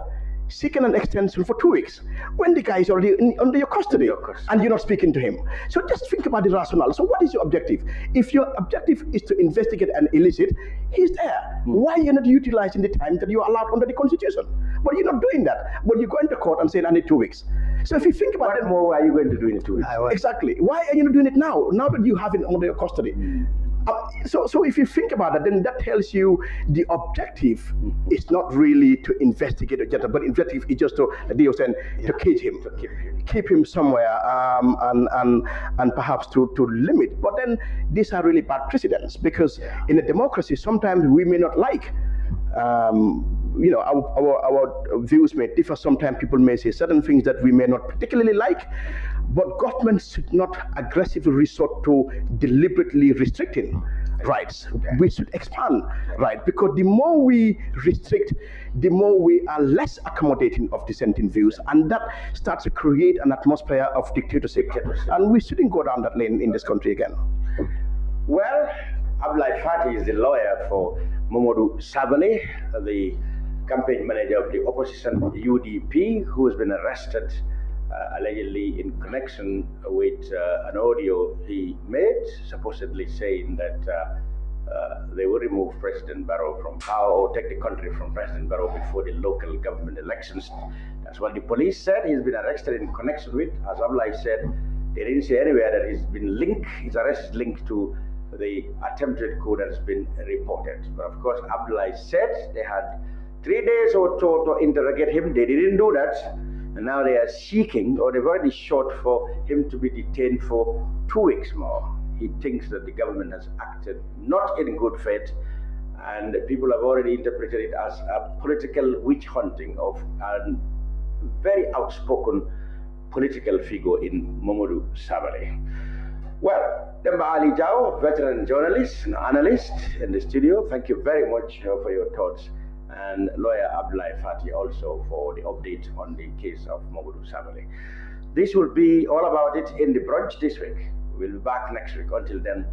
seeking an extension for 2 weeks when the guy is already under your custody and you're not speaking to him. So just think about the rationale. So what is your objective? If your objective is to investigate an illicit, he's there. Why are you not utilizing the time that you are allowed under the Constitution? But you're not doing that. But you go into court and say, I need 2 weeks. So if you think about it, more are you going to do in the 2 weeks? Exactly. Why are you not doing it now that you have it under your custody? So if you think about it, then that tells you the objective is not really to investigate a gentleman, but objective is just to cage him, keep him somewhere, and perhaps to limit. But then these are really bad precedents, because in a democracy, sometimes we may not like you know, our views may differ. Sometimes people may say certain things that we may not particularly like, but government should not aggressively resort to deliberately restricting rights. We should expand, right? Because the more we restrict, the more we are less accommodating of dissenting views, and that starts to create an atmosphere of dictatorship. And we shouldn't go down that lane in this country again. Well, Abdoulaye Fati is the lawyer for Momodou Sabally, the campaign manager of the opposition UDP, who has been arrested allegedly in connection with an audio he made, supposedly saying that they will remove President Barrow from power, or take the country from President Barrow before the local government elections. That's what the police said. He's been arrested in connection with. As Abdoulaye said, they didn't say anywhere that he's been linked, his arrest is linked to the attempted coup that has been reported. But of course, Abdoulaye said they had 3 days or so to interrogate him. They didn't do that. And now they are seeking, or they've already sought for him to be detained for 2 weeks more. He thinks that the government has acted not in good faith, and people have already interpreted it as a political witch hunting of a very outspoken political figure in Momodou Sabally. Well, Demba Ali Jao, veteran journalist and analyst in the studio, thank you very much for your thoughts. And lawyer Abdoulaye Fati also for the update on the case of Momodou Sabally. This will be all about it in the brunch this week. We'll be back next week. Until then,